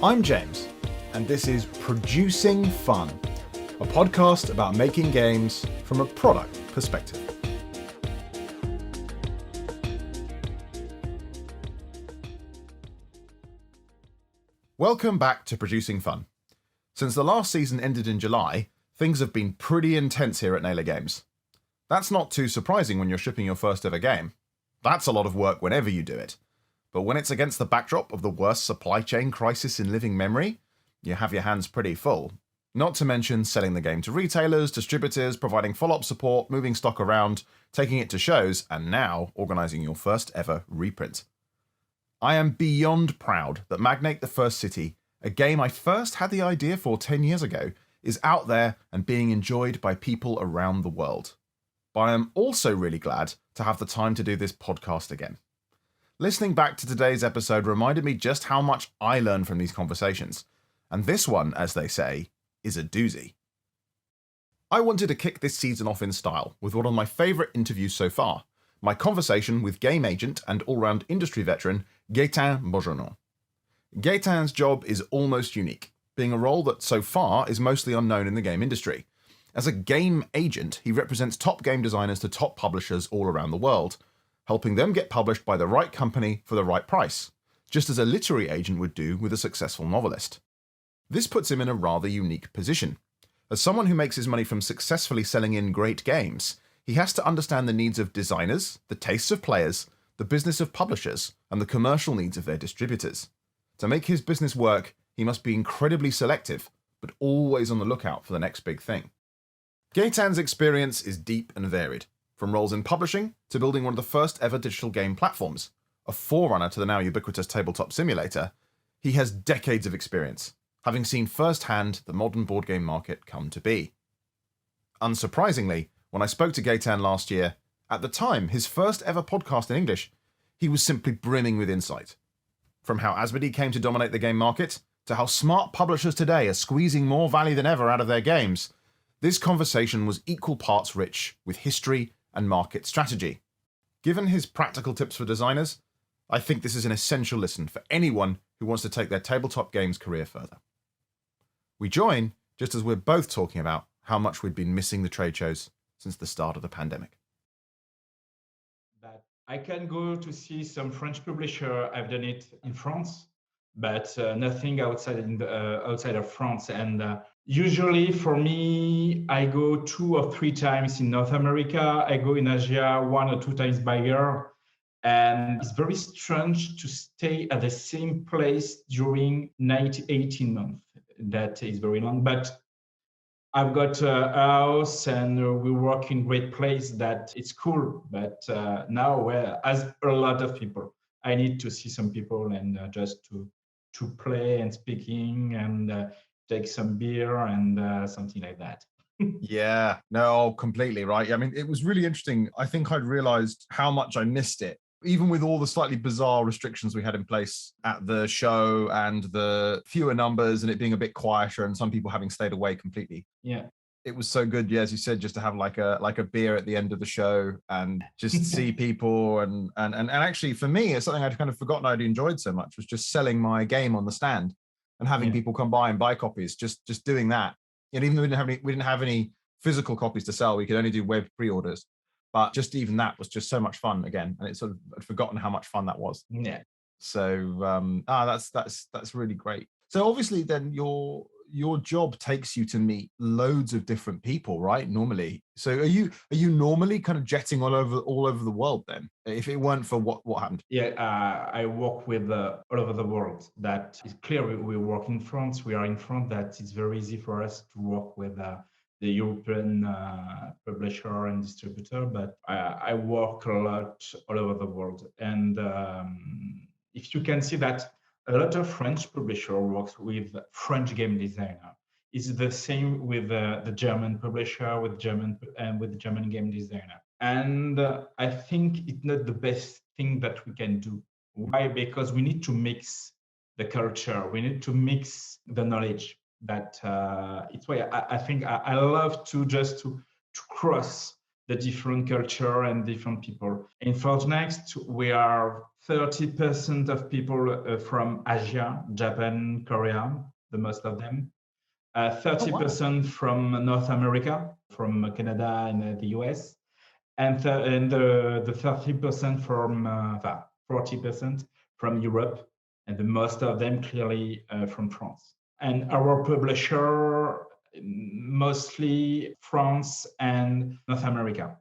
I'm James, and this is Producing Fun, a podcast about making games from a product perspective. Welcome back to Producing Fun. Since the last season ended in July, things have been pretty intense here at Naylor Games. That's not too surprising when you're shipping your first ever game. That's a lot of work whenever you do it. But when it's against the backdrop of the worst supply chain crisis in living memory, you have your hands pretty full. Not to mention selling the game to retailers, distributors, providing follow-up support, moving stock around, taking it to shows, and now organising your first ever reprint. I am beyond proud that Magnate the First City, a game I first had the idea for 10 years ago, is out there and being enjoyed by people around the world. But I am also really glad to have the time to do this podcast again. Listening back to today's episode reminded me just how much I learn from these conversations. And this one, as they say, is a doozy. I wanted to kick this season off in style with one of my favourite interviews so far, my conversation with game agent and all-round industry veteran Gaëtan Beaujannot. Gaëtan's job is almost unique, being a role that so far is mostly unknown in the game industry. As a game agent, he represents top game designers to top publishers all around the world, helping them get published by the right company for the right price, just as a literary agent would do with a successful novelist. This puts him in a rather unique position. As someone who makes his money from successfully selling in great games, he has to understand the needs of designers, the tastes of players, the business of publishers, and the commercial needs of their distributors. To make his business work, he must be incredibly selective, but always on the lookout for the next big thing. Gaëtan's experience is deep and varied, from roles in publishing to building one of the first ever digital game platforms, a forerunner to the now ubiquitous tabletop simulator. He has decades of experience, having seen firsthand the modern board game market come to be. Unsurprisingly, when I spoke to Gaetan last year, at the time his first ever podcast in English, he was simply brimming with insight. From how Asmodee came to dominate the game market, to how smart publishers today are squeezing more value than ever out of their games, this conversation was equal parts rich with history and market strategy. Given his practical tips for designers, I think this is an essential listen for anyone who wants to take their tabletop games career further. We join just as we're both talking about how much we'd been missing the trade shows since the start of the pandemic. That I can go to see some French publisher. I've done it in France, but nothing outside of France. And usually for me, I go 2 or 3 times in North America. I go in Asia 1 or 2 times by year. And it's very strange to stay at the same place during 18 months. That is very long, but I've got a house and we work in great place that it's cool. But now, as a lot of people, I need to see some people and just to play and speaking and take some beer and something like that. Yeah, no, completely right. I mean, it was really interesting. I think I'd realized how much I missed it, even with all the slightly bizarre restrictions we had in place at the show and the fewer numbers and it being a bit quieter and some people having stayed away completely. Yeah. It was so good, yeah, as you said, just to have like a beer at the end of the show and just see people and actually for me, it's something I'd kind of forgotten I'd enjoyed so much was just selling my game on the stand and having people come by and buy copies, just doing that. And even though we didn't have any physical copies to sell, we could only do web pre-orders. But just even that was just so much fun again, and it's sort of I'd forgotten how much fun that was. Yeah. So that's really great. So obviously, then your job takes you to meet loads of different people, right? Normally, so are you normally kind of jetting all over the world then? If it weren't for what happened? Yeah, I work with all over the world. That is clear. We work in France. We are in France. That it's very easy for us to work with the European publisher and distributor, but I work a lot all over the world. And if you can see that a lot of French publisher works with French game designer. It's the same with the German publisher, with the German game designer. And I think it's not the best thing that we can do. Why? Because we need to mix the culture. We need to mix the knowledge. That it's why I think I love to cross the different culture and different people. In ForgeNext, we are 30% of people from Asia, Japan, Korea, the most of them. 30% from North America, from Canada and the US, and the 30% from 40% from Europe, and the most of them clearly from France. And our publisher mostly France and North America.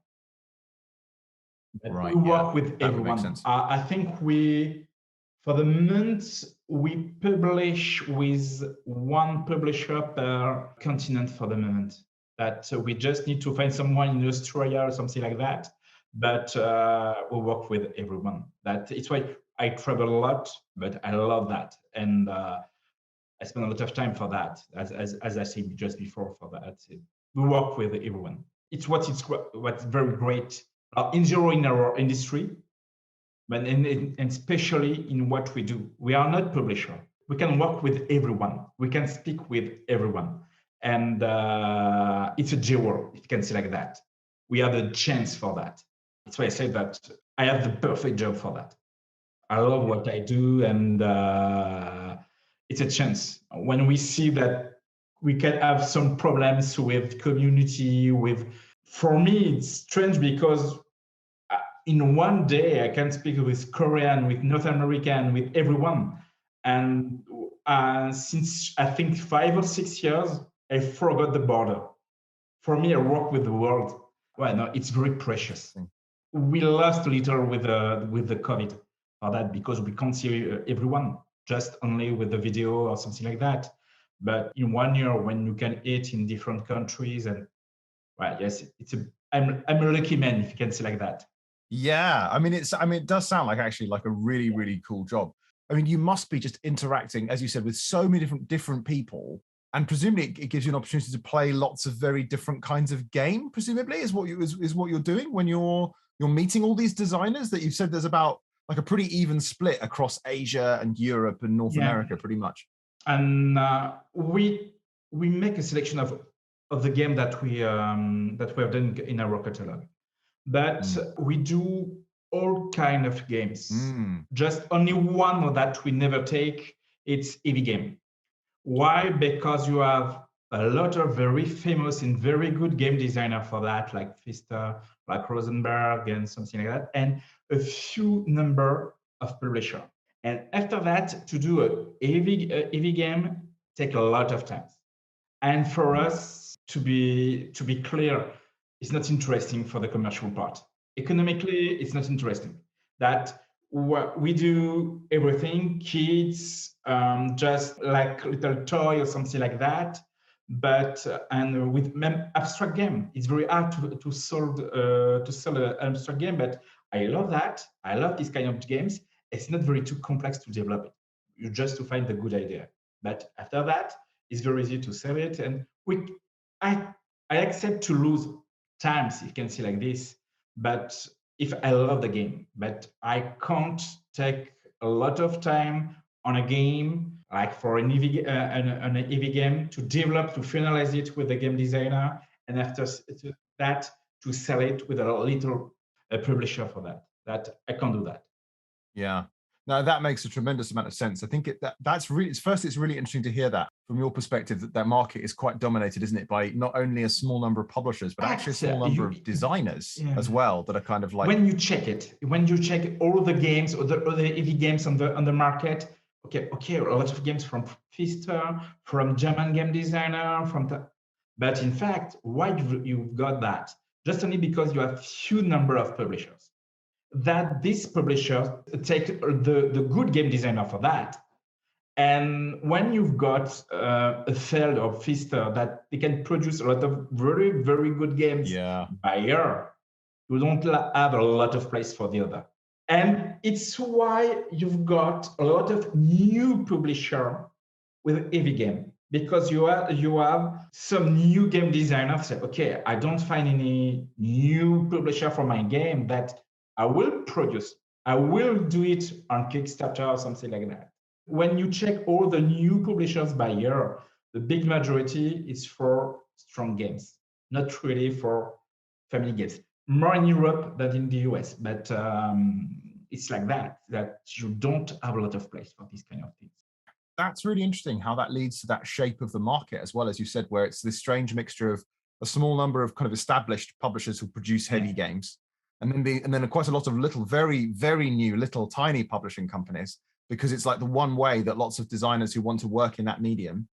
Right, we work yeah, with that would make everyone. sense. I think for the moment, we publish with one publisher per continent for the moment. That we just need to find someone in Australia or something like that. But we work with everyone. It's why I travel a lot, but I love that. And I spend a lot of time for that, as I said just before, for that. We work with everyone. It's what's very great in our industry, but and especially in what we do. We are not publisher. We can work with everyone. We can speak with everyone. And it's a jewel, if you can say like that. We have a chance for that. That's why I say that I have the perfect job for that. I love what I do, and it's a chance. When we see that we can have some problems with community, for me, it's strange because in one day I can speak with Korean, with North American, with everyone. And since I think 5 or 6 years, I forgot the border. For me, I work with the world. Well, no, it's very precious. We lost a little with the COVID for that because we can't see everyone, just only with the video or something like that. But in 1 year, when you can eat in different countries, and well, yes, I'm a lucky man, if you can say like that. Yeah, I mean, it does sound like actually like a really, really cool job. I mean, you must be just interacting, as you said, with so many different people, and presumably it gives you an opportunity to play lots of very different kinds of game. Presumably, is what you're doing when you're meeting all these designers. That you've said there's about like a pretty even split across Asia and Europe and North America, pretty much. And we make a selection of the game that we have done in our catalog. But we do all kind of games. Just only one that we never take, it's EV game. Why? Because you have a lot of very famous and very good game designer for that, like Pfister, like Rosenberg, and something like that, and a few number of publisher. And after that, to do a EV game take a lot of time. And for us, to be clear, it's not interesting for the commercial part. Economically, it's not interesting. That we do everything, kids, just like little toy or something like that. But and with abstract game, it's very hard to sell an abstract game. But I love that. I love this kind of games. It's not very too complex to develop it. You just to find the good idea. But after that, it's very easy to sell it. And I accept to lose times, if you can see like this. But if I love the game, but I can't take a lot of time on a game like for an EV game to develop, to finalize it with the game designer, and after that to sell it with a little publisher for that. That I can't do that. Yeah. No, that makes a tremendous amount of sense. I think that's really, it's really interesting to hear that from your perspective, that market is quite dominated, isn't it, by not only a small number of publishers, but actually a small number of designers as well that are kind of like. When you check all the games or the EV games on the market, okay, a lot of games from Pfister, from German game designer, but in fact, why you've got that? Just only because you have few number of publishers. That these publishers take the good game designer for that. And when you've got a Feld or Pfister that they can produce a lot of very, very good games by year, you don't have a lot of place for the other. And it's why you've got a lot of new publisher with EV game, because you have some new game designers say, okay, I don't find any new publisher for my game that I will produce. I will do it on Kickstarter or something like that. When you check all the new publishers by year, the big majority is for strong games, not really for family games. more in Europe than in the US, but it's like that you don't have a lot of place for these kind of things. That's really interesting how that leads to that shape of the market as well, as you said, where it's this strange mixture of a small number of kind of established publishers who produce heavy games, and then quite a lot of little, very, very new, little tiny publishing companies, because it's like the one way that lots of designers who want to work in that medium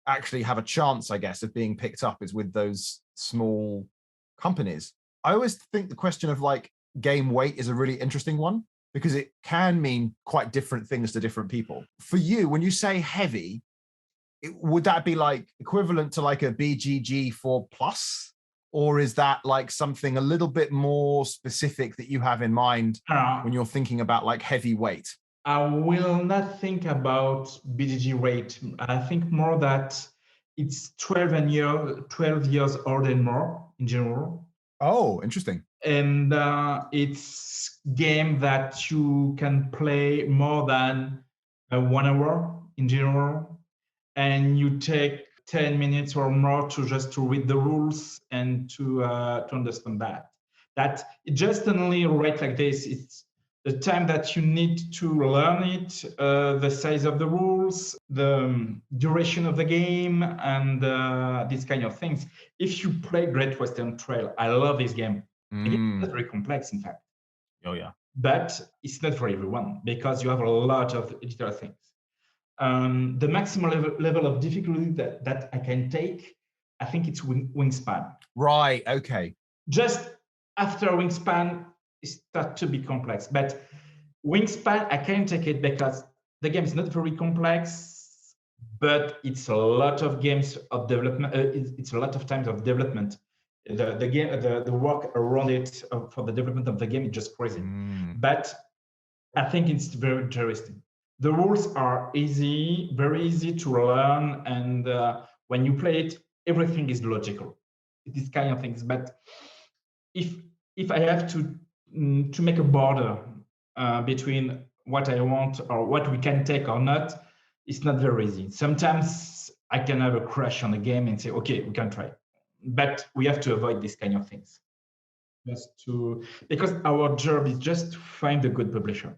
actually have a chance, I guess, of being picked up is with those small companies. I always think the question of like game weight is a really interesting one, because it can mean quite different things to different people. For you, when you say heavy, would that be like equivalent to like a BGG 4 plus? Or is that like something a little bit more specific that you have in mind when you're thinking about like heavy weight? I will not think about BGG rate. I think more that it's 12 years old and more in general. Oh, interesting. And it's game that you can play more than 1 hour in general, and you take 10 minutes or more to just to read the rules and to understand that it just only right like this. It's the time that you need to learn it, the size of the rules, the duration of the game, and these kind of things. If you play Great Western Trail, I love this game. It's very complex, in fact. Oh, yeah. But it's not for everyone because you have a lot of digital things. The maximum level of difficulty that I can take, I think it's Wingspan. Right, okay. Just after Wingspan, it starts to be complex. But Wingspan, I can take it because the game is not very complex, but it's a lot of games of development. It's a lot of times of development. The game, the work around it for the development of the game is just crazy. But I think it's very interesting. The rules are easy, very easy to learn, and when you play it, everything is logical. These kind of things. But if I have to make a border between what I want or what we can take or not, it's not very easy. Sometimes I can have a crash on a game and say, okay, we can try, but we have to avoid these kind of things. Because our job is just to find a good publisher,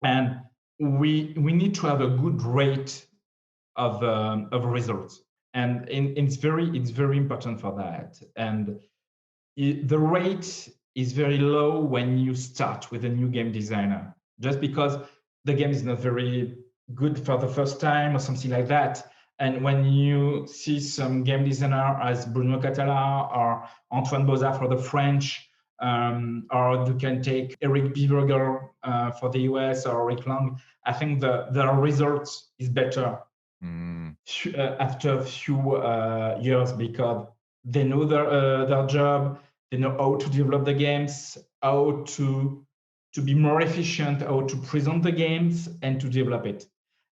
and we need to have a good rate of results, and it's very important for that. And the rate is very low when you start with a new game designer, just because the game is not very good for the first time or something like that. And when you see some game designer as Bruno Catala or Antoine Bozat for the French, or you can take Eric Beaverger for the US or Rick Long, I think the result is better after a few years, because they know their job, they know how to develop the games, how to be more efficient, how to present the games, and to develop it.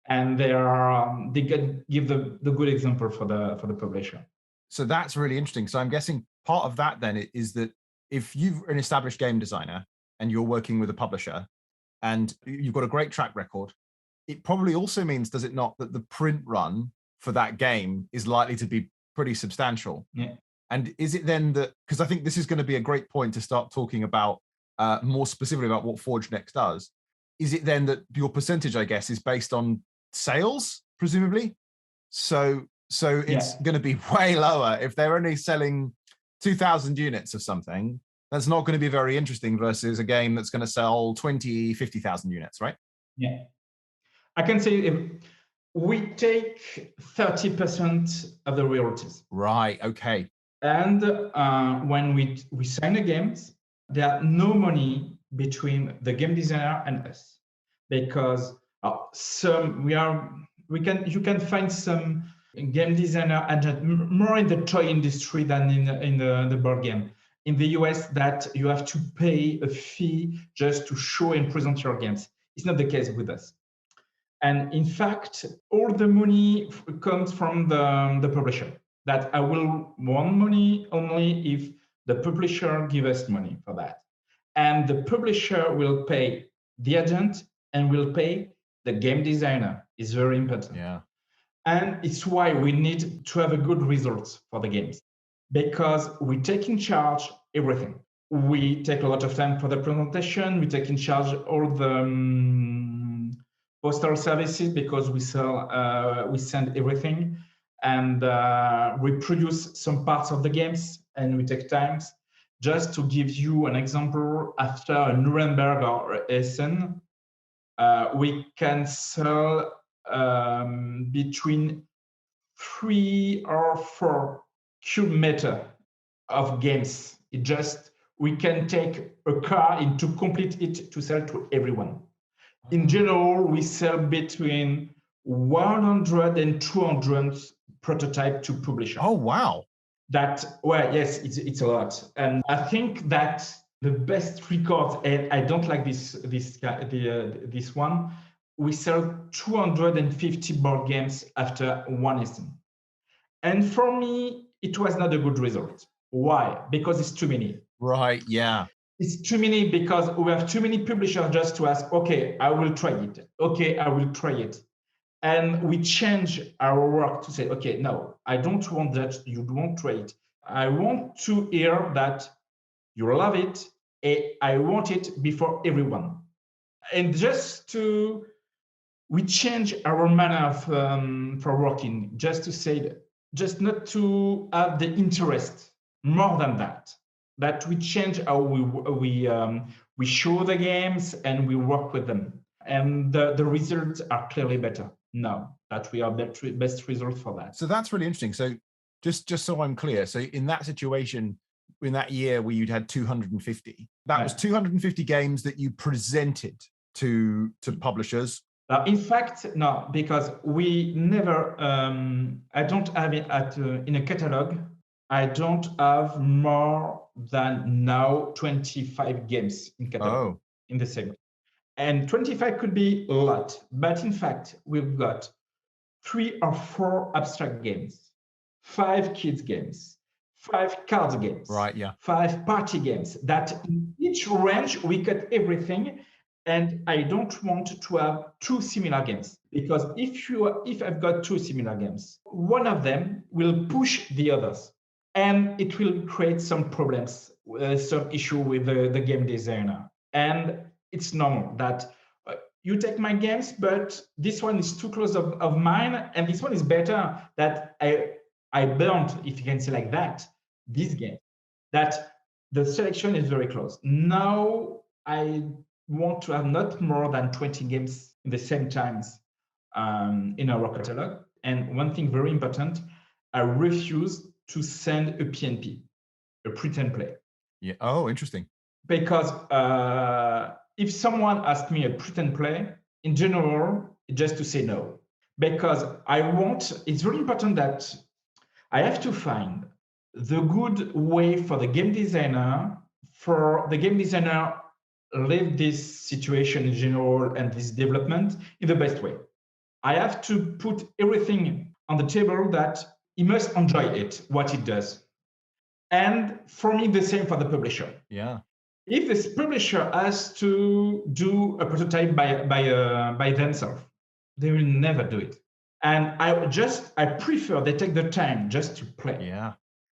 And they can give the good example for the publisher. So that's really interesting. So I'm guessing part of that then is that if you're an established game designer and you're working with a publisher and you've got a great track record, it probably also means, does it not, that the print run for that game is likely to be pretty substantial? Yeah. And is it then that, because I think this is going to be a great point to start talking about more specifically about what ForgeNext does, is it then that your percentage, I guess, is based on sales, presumably? So it's going to be way lower. If they're only selling 2,000 units of something, that's not going to be very interesting versus a game that's going to sell 20, 50,000 units, right? Yeah. I can say if we take 30% of the royalties. Right, okay. And when we sign the games, there are no money between the game designer and us, because you can find some game designer agent more in the toy industry than in the board game. In the US, that you have to pay a fee just to show and present your games. It's not the case with us. And in fact, all the money comes from the publisher. That I will want money only if the publisher gives us money for that. And the publisher will pay the agent and will pay the game designer. It's very important. Yeah. And it's why we need to have a good results for the games, because we take in charge everything. We take a lot of time for the presentation. We take in charge all the postal services because we send everything, and we produce some parts of the games, and we take times. Just to give you an example, after a Nuremberg or Essen, we can sell between 3 or 4 cubic meter of games. We can take a car and to complete it to sell to everyone. In general, we sell between 100 and 200 prototype to publisher. Oh, wow. Yes, it's a lot. And I think that the best records, and I don't like this one, we sell 250 board games after one Essen. And for me, it was not a good result. Why? Because it's too many. Right, yeah. It's too many because we have too many publishers just to ask, okay, I will try it. Okay, I will try it. And we change our work to say, okay, no, I don't want that you don't try it. I want to hear that you love it. I want it before everyone. And we change our manner of, for working, just to say, just not to have the interest more than that we change how we show the games and we work with them, and the results are clearly better now that we have the best result for that. So that's really interesting. So just so I'm clear, so in that situation, in that year where you'd had 250, that was 250 games that you presented to publishers. In fact, no, because we never, I don't have it in a catalog. I don't have more than now 25 games in catalog in the segment. And 25 could be a lot, but in fact, we've got 3 or 4 abstract games, 5 kids games, 5 cards games, right? Yeah, 5 party games. That in each range we cut everything. And I don't want to have 2 similar games, because if I've got 2 similar games, one of them will push the others, and it will create some problems, some issue with the game designer. And it's normal that you take my games, but this one is too close of mine, and this one is better, that I burned, if you can say like that, this game. That the selection is very close. Now I want to have not more than 20 games in the same times in our catalog. And one thing very important, I refuse to send a PNP, a pretend play. Yeah. Oh, interesting. Because if someone asks me a pretend play, in general, just to say no. Because it's very important that I have to find the good way for the game designer, live this situation in general and this development in the best way. I have to put everything on the table that he must enjoy it, what it does. And for me, the same for the publisher. Yeah. If this publisher has to do a prototype by themselves, they will never do it. And I prefer they take the time just to play. Yeah.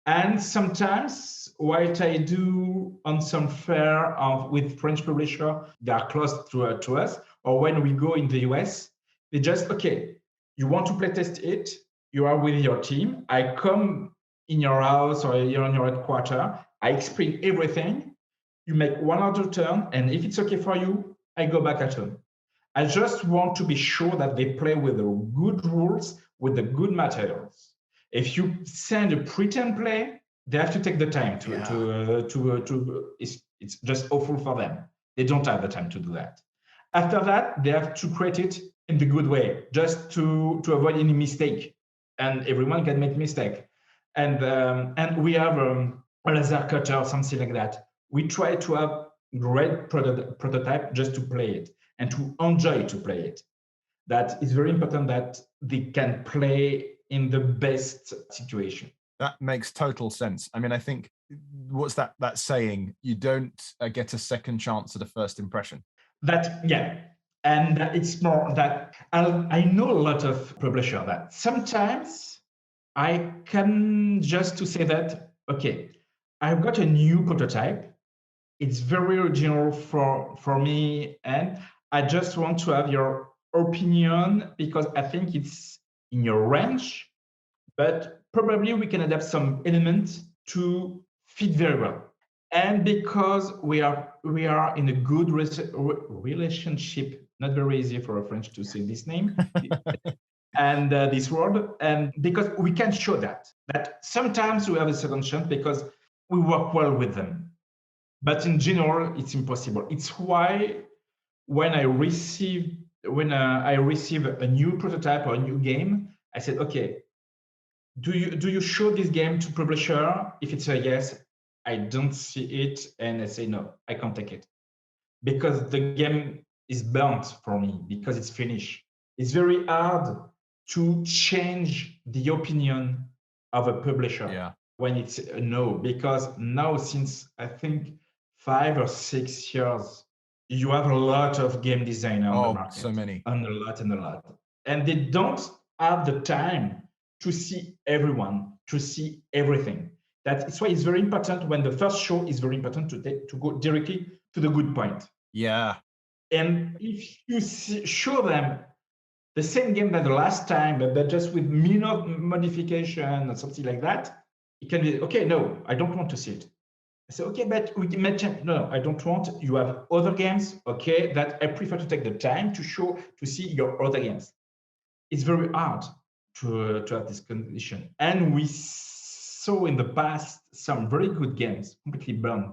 And sometimes what I do on some fair with French publisher, they are close to us, or when we go in the US, they just, okay, you want to play test it, you are with your team, I come in your house or you're on your headquarters, I explain everything, you make one other turn, and if it's okay for you, I go back at home. I just want to be sure that they play with the good rules, with the good materials. If you send a pretend play, they have to take the time it's just awful for them. They don't have the time to do that. After that, they have to create it in the good way, just to avoid any mistake. And everyone can make mistake. And we have a laser cutter or something like that. We try to have great prototype just to play it and to enjoy to play it. That is very important that they can play in the best situation. That makes total sense. I mean, I think, what's that saying? You don't get a second chance at a first impression. And it's more that I know a lot of publishers that sometimes I can just to say that, okay, I've got a new prototype, It's very original for me, and I just want to have your opinion because I think it's in your range, but probably we can adapt some elements to fit very well. And because we are in a good relationship, not very easy for a French to say this name, and this word, and because we can show that sometimes we have a second chance because we work well with them, but in general it's impossible. It's why when I receive a new prototype or a new game, I said, okay, do you show this game to publisher? If it's a yes, I don't see it, and I say no, I can't take it because the game is burnt for me because it's finished. It's very hard to change the opinion of a publisher when it's a no, because now since I think 5 or 6 years, you have a lot of game designer on the market. So many. And a lot. And they don't have the time to see everyone, to see everything. That's why it's very important when the first show is very important to go directly to the good point. Yeah. And if you show them the same game that the last time, but just with minor modification or something like that, it can be, okay, no, I don't want to see it. I say, okay, but we can mention, no, I don't want, you have other games, okay, that I prefer to take the time to see your other games. It's very hard to have this condition. And we saw in the past some very good games completely burned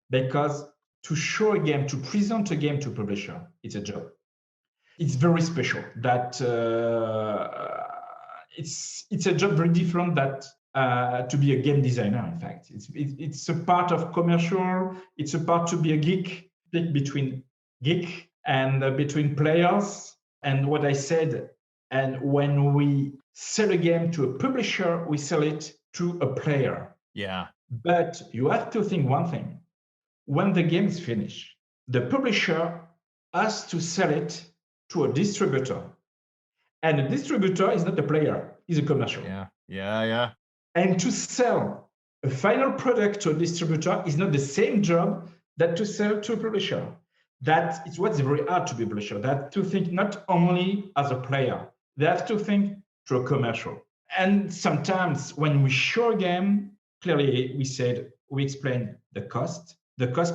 because to show a game, to present a game to a publisher, it's a job. It's very special. That it's a job very different that to be a game designer. In fact, it's a part of commercial. It's a part to be a geek, between geek and between players. And what I said, and when we sell a game to a publisher, we sell it to a player. Yeah. But you have to think one thing. When the game is finished, the publisher has to sell it to a distributor. And the distributor is not a player, he's a commercial. Yeah. And to sell a final product to a distributor is not the same job that to sell to a publisher. That is what's very hard to be a publisher. They have to think not only as a player, they have to think to a commercial. And sometimes when we show a game, clearly we explain the cost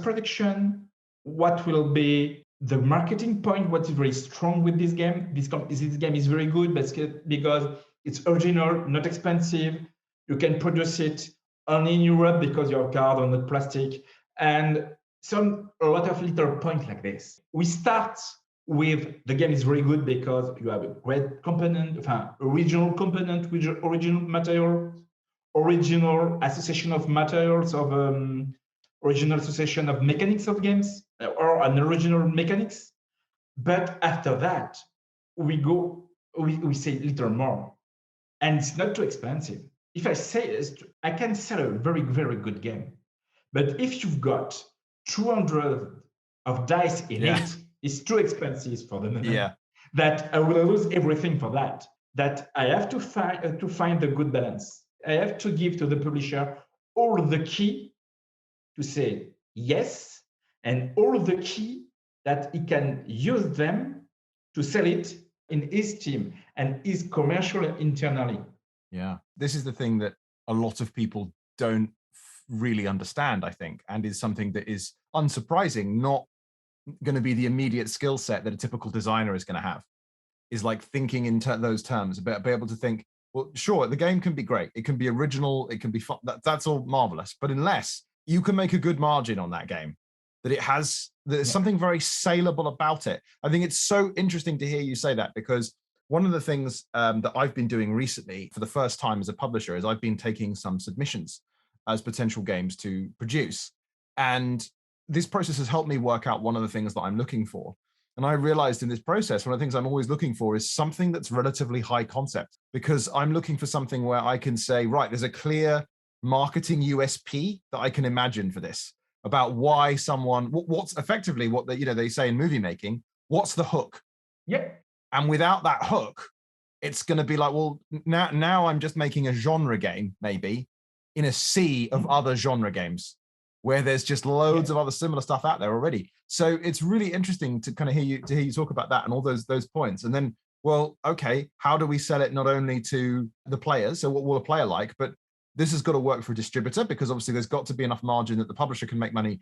production, what will be the marketing point, what is very strong with this game. This game is very good because it's original, not expensive. You can produce it only in Europe because your card are not plastic. And a lot of little points like this. We start with the game is very good because you have a great component, original component with original material, original association of materials of original association of mechanics of games or an original mechanics. But after that, we say a little more. And it's not too expensive. If I say I can sell a very, very good game. But if you've got 200 of dice in it, it's too expensive for the moment. Yeah. That I will lose everything for that. That I have to find the good balance. I have to give to the publisher all the key to say yes, and all the key that he can use them to sell it in his team and his commercial internally. Yeah, this is the thing that a lot of people don't really understand, I think, and is something that is unsurprising, not going to be the immediate skill set that a typical designer is going to have, is like thinking in those terms, be able to think, well, sure, the game can be great. It can be original. It can be fun. That's all marvelous. But unless you can make a good margin on that game, that there's something very saleable about it. I think it's so interesting to hear you say that, because one of the things that I've been doing recently for the first time as a publisher is I've been taking some submissions as potential games to produce. And this process has helped me work out one of the things that I'm looking for. And I realized in this process, one of the things I'm always looking for is something that's relatively high concept, because I'm looking for something where I can say, right, there's a clear marketing USP that I can imagine for this, about why someone, what's effectively what they say in movie making, what's the hook? Yeah. And without that hook, it's going to be like, well, now I'm just making a genre game, maybe, in a sea of other genre games. where there's just loads of other similar stuff out there already. So it's really interesting to kind of hear you talk about that and all those points. And then, well, okay, how do we sell it not only to the players, so what will a player like, but this has got to work for a distributor, because obviously there's got to be enough margin that the publisher can make money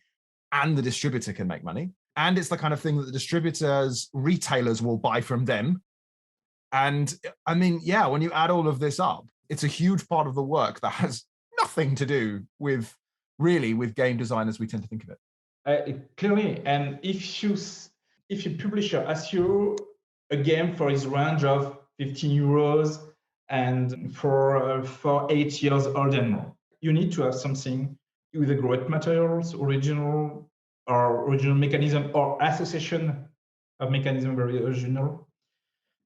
and the distributor can make money. And it's the kind of thing that the distributors, retailers will buy from them. And I mean, yeah, when you add all of this up, it's a huge part of the work that has nothing to do with game design as we tend to think of it. Clearly, and if your publisher asks you a game for his range of 15 euros and for 8 years old and more, you need to have something with the great materials, original mechanism or association of mechanism very original.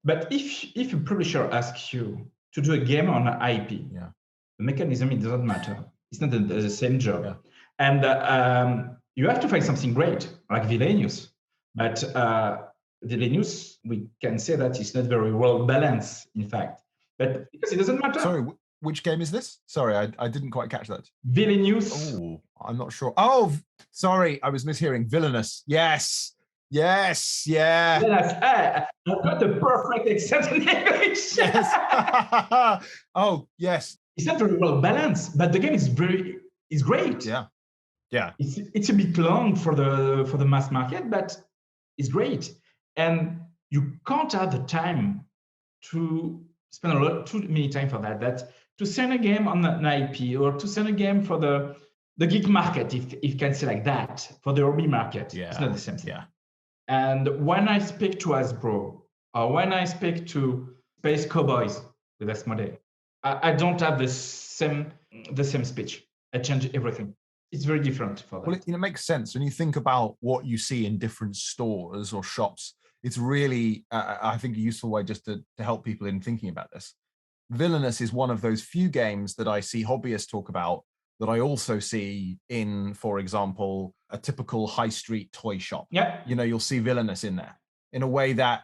But if a publisher asks you to do a game on an IP, yeah, the mechanism, it doesn't matter. It's not the same job. Yeah. And you have to find something great, like Villainous. But Villainous, we can say that it's not very well balanced, in fact. But because it doesn't matter. Sorry, which game is this? Sorry, I didn't quite catch that. Villainous. Oh, I'm not sure. Oh, sorry, I was mishearing. Villainous. Yes. Yes, yeah. I've got the perfect accent in English. Yes. Oh, yes. It's not very well balanced, but the game is great. Yeah. Yeah. It's a bit long for the mass market, but it's great. And you can't have the time to spend too many time for that to send a game on an IP or to send a game for the geek market, if you can say like that, for the hobby market. Yeah. It's not the same thing. Yeah. And when I speak to Hasbro, or when I speak to Space Cowboys with Asmodee, I don't have the same speech. I change everything. It's very different for that. Well, it makes sense when you think about what you see in different stores or shops. It's really, I think, a useful way just to help people in thinking about this. Villainous is one of those few games that I see hobbyists talk about that I also see in, for example, a typical high street toy shop. Yeah. You'll see Villainous in there in a way that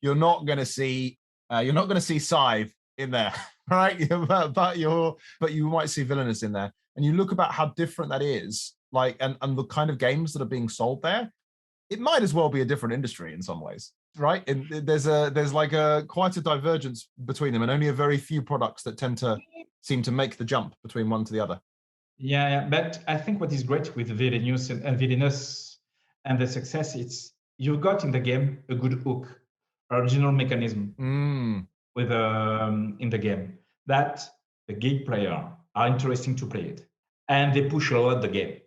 you're not going to see Scythe in there, right? but you might see Villainous in there, and you look about how different that is, like, and the kind of games that are being sold there. It might as well be a different industry in some ways, right? And there's quite a divergence between them, and only a very few products that tend to seem to make the jump between one to the other. Yeah, but I think what is great with Villainous and Villainous and the success, it's you've got in the game a good hook, original mechanism with in the game that the geek player are interesting to play it, and they push a lot the game,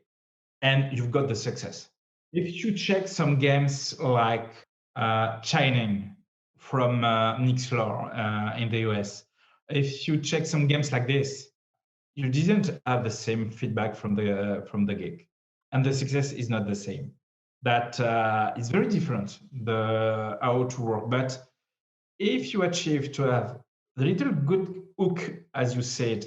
and you've got the success. If you check some games like Shining from Nixlor in the US, if you check some games like this, you didn't have the same feedback from the geek, and the success is not the same. That is very different, the how to work. But if you achieve to have the little good hook, as you said,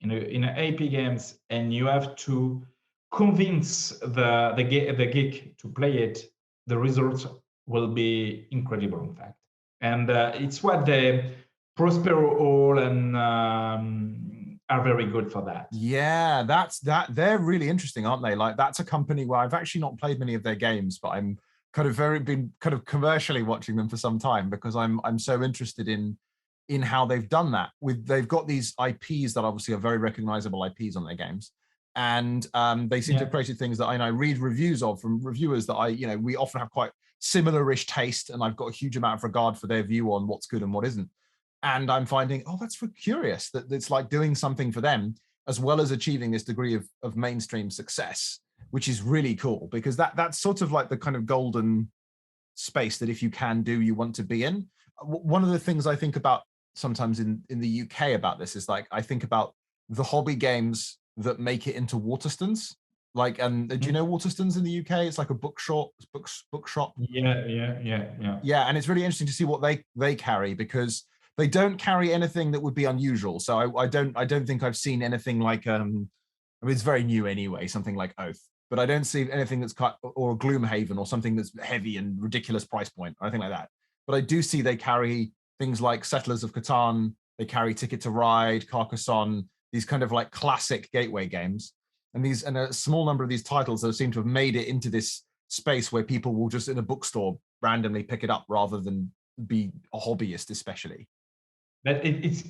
in AP games, and you have to convince the geek to play it, the results will be incredible, in fact. And it's what the Prospero Hall and are very good for that. Yeah, they're really interesting, aren't they? Like, that's a company where I've actually not played many of their games, but I'm been commercially watching them for some time, because I'm so interested in how they've done that. They've got these IPs that obviously are very recognizable IPs on their games, and they seem to have created things that I read reviews of from reviewers that we often have quite similar-ish taste, and I've got a huge amount of regard for their view on what's good and what isn't. And I'm finding, that's curious that it's like doing something for them as well as achieving this degree of mainstream success, which is really cool, because that's sort of like the kind of golden space that if you can do, you want to be in. One of the things I think about sometimes in the UK about this is, like, I think about the hobby games that make it into Waterstones. Like, and do you know Waterstones in the UK? It's like a bookshop. Yeah. Yeah, and it's really interesting to see what they carry, because they don't carry anything that would be unusual. So I don't think I've seen anything like I mean, it's very new anyway, something like Oath, but I don't see anything that's or Gloomhaven or something that's heavy and ridiculous price point or anything like that. But I do see they carry things like Settlers of Catan, they carry Ticket to Ride, Carcassonne, these kind of like classic gateway games. and a small number of these titles that seem to have made it into this space where people will just in a bookstore randomly pick it up rather than be a hobbyist, especially. But it's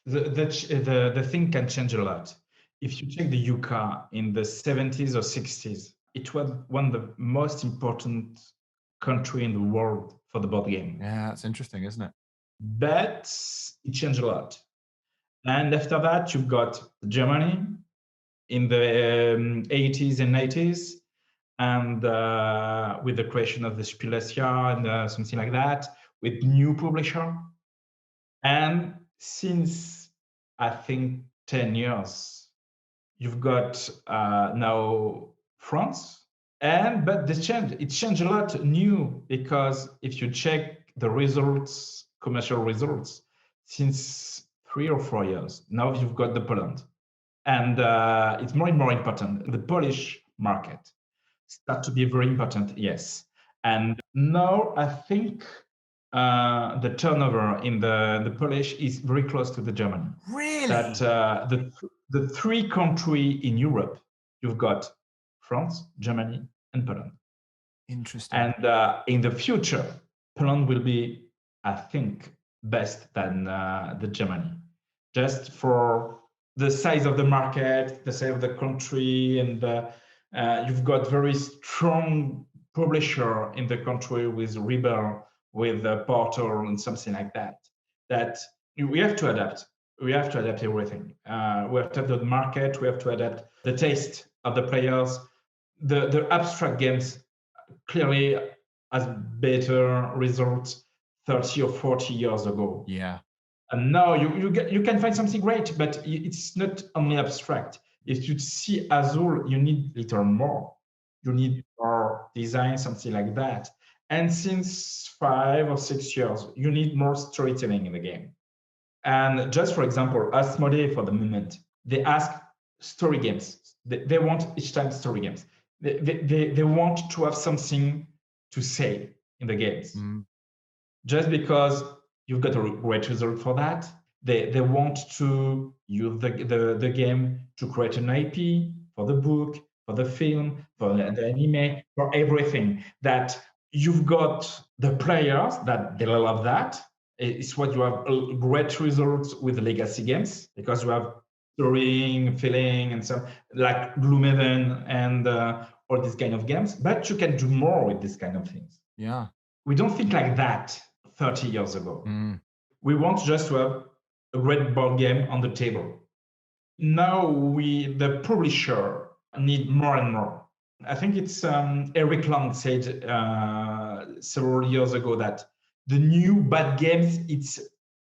the thing can change a lot. If you check the UK in the 70s or 60s, it was one of the most important country in the world for the board game. Yeah, that's interesting, isn't it? But it changed a lot. And after that, you've got Germany in the 80s and 90s, and with the creation of the Spielejahr and something like that, with new publisher. And since I think 10 years, you've got now France. But it changed a lot new, because if you check the results, commercial results, since 3 or 4 years, now you've got the Poland. And it's more and more important. The Polish market start to be very important, yes. And now I think the turnover in the Polish is very close to the German. Really? That the three countries in Europe, you've got France, Germany, and Poland. Interesting. And in the future, Poland will be, I think, best than the Germany, just for the size of the market, the size of the country, and you've got very strong publisher in the country with Rebel, with Portal, and something like that. That we have to adapt. We have to adapt everything. We have to adapt the market. We have to adapt the taste of the players. The abstract games clearly has better results 30 or 40 years ago. Yeah. And now you can find something great, but it's not only abstract. If you see Azul, you need little more. You need more design, something like that. And since 5 or 6 years, you need more storytelling in the game. And just for example, Asmodee for the moment, they ask story games. They want each time story games. They want to have something to say in the games. Just because you've got a great result for that, they want to use the game to create an IP for the book, for the film, for the anime, for everything. That you've got the players that they love that. It's what you have great results with legacy games, because you have storying, feeling, and so like Gloomhaven and all these kind of games. But you can do more with this kind of things. Yeah. We don't think like that 30 years ago. We want just to have a great board game on the table. Now the publisher, need more and more. I think it's Eric Lang said several years ago that the new bad games, it's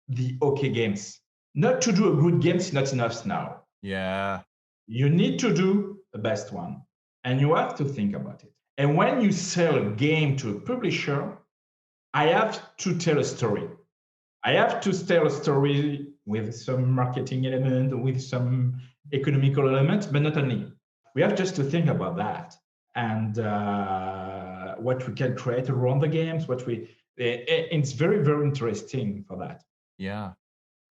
the okay games. Not to do a good game is not enough now. Yeah. You need to do the best one, and you have to think about it. And when you sell a game to a publisher, I have to tell a story. I have to tell a story with some marketing element, with some economical element, but not only. We have just to think about that, and what we can create around the games, it's very, very interesting for that. Yeah.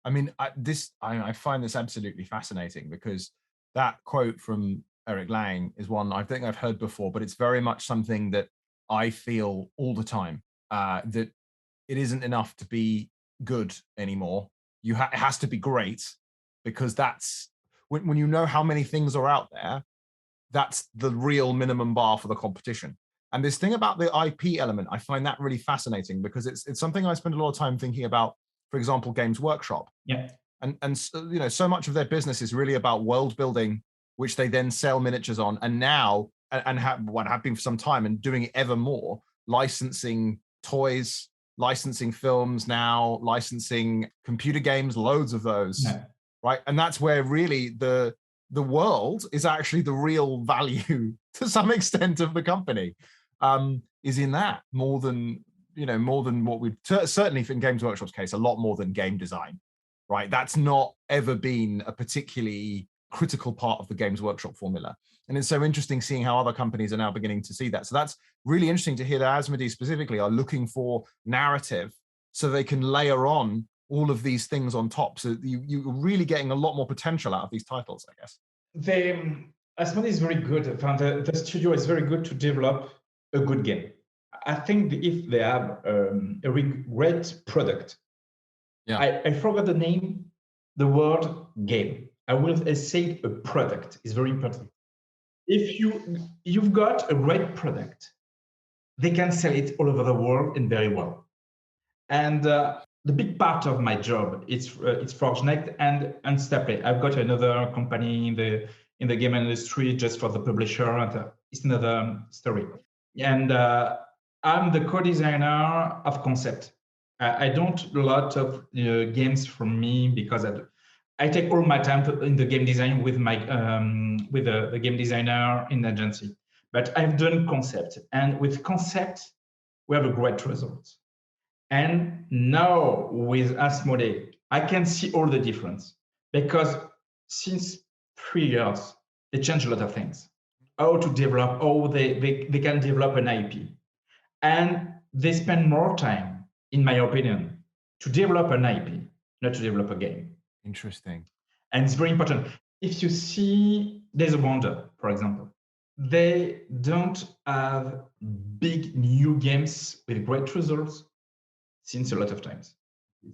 I mean, I find this absolutely fascinating, because that quote from Eric Lang is one I think I've heard before, but it's very much something that I feel all the time, that it isn't enough to be good anymore. It has to be great, because that's when you know how many things are out there, that's the real minimum bar for the competition. And this thing about the IP element, I find that really fascinating, because it's something I spend a lot of time thinking about. For example, Games Workshop. Yeah. And so much of their business is really about world building, which they then sell miniatures on, and now have been for some time, and doing it ever more, licensing toys, licensing films, now licensing computer games, loads of those. Yeah. Right? And that's where really the world is actually the real value to some extent of the company, is in that more than what we've certainly in Games Workshop's case, a lot more than game design, right? That's not ever been a particularly critical part of the Games Workshop formula. And it's so interesting seeing how other companies are now beginning to see that. So that's really interesting to hear that Asmodee specifically are looking for narrative so they can layer on all of these things on top. So you're really getting a lot more potential out of these titles, I guess. Asmodee is very good. The studio is very good to develop a good game. I think if they have a great product, Yeah. I forgot the name, the word game. I will say a product is very important. If you've got a great product, they can sell it all over the world and very well. And the big part of my job it's ForgeNext and Staplay. I've got another company in the game industry just for the publisher, and it's another story. And I'm the co-designer of concept. I don't do a lot of games from me because I take all my time in the game design with my with the game designer in the agency. But I've done concept, and with concept, we have a great result. And now with Asmodee, I can see all the difference because since 3 years, they changed a lot of things. How to develop, how they can develop an IP. And they spend more time, in my opinion, to develop an IP, not to develop a game. Interesting. And it's very important. If you see Days of Wonder, for example, they don't have big new games with great results since a lot of times.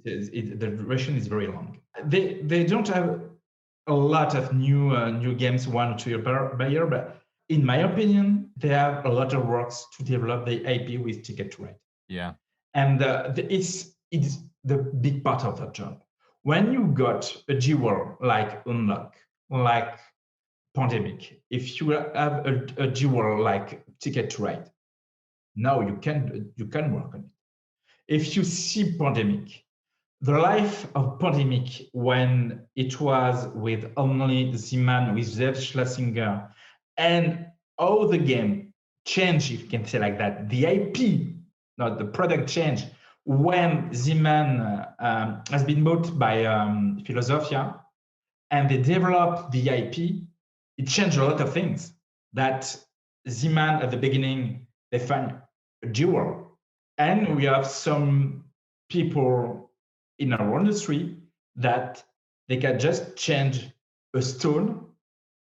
The duration is very long. They don't have a lot of new games 1 or 2 per year, but in my opinion, they have a lot of works to develop the IP with Ticket to Ride. Yeah. And it's the big part of that job. When you got a jewel like Unlock, like Pandemic, if you have a jewel like Ticket to Ride, now you can work on it. If you see Pandemic, the life of Pandemic when it was with only Z-Man with Zev Schlesinger and how the game changed, if you can say like that, the IP, not the product change, when Z-Man has been bought by Philosophia and they developed the IP, it changed a lot of things. That Z-Man at the beginning, they find a jewel. And we have some people in our industry that they can just change a stone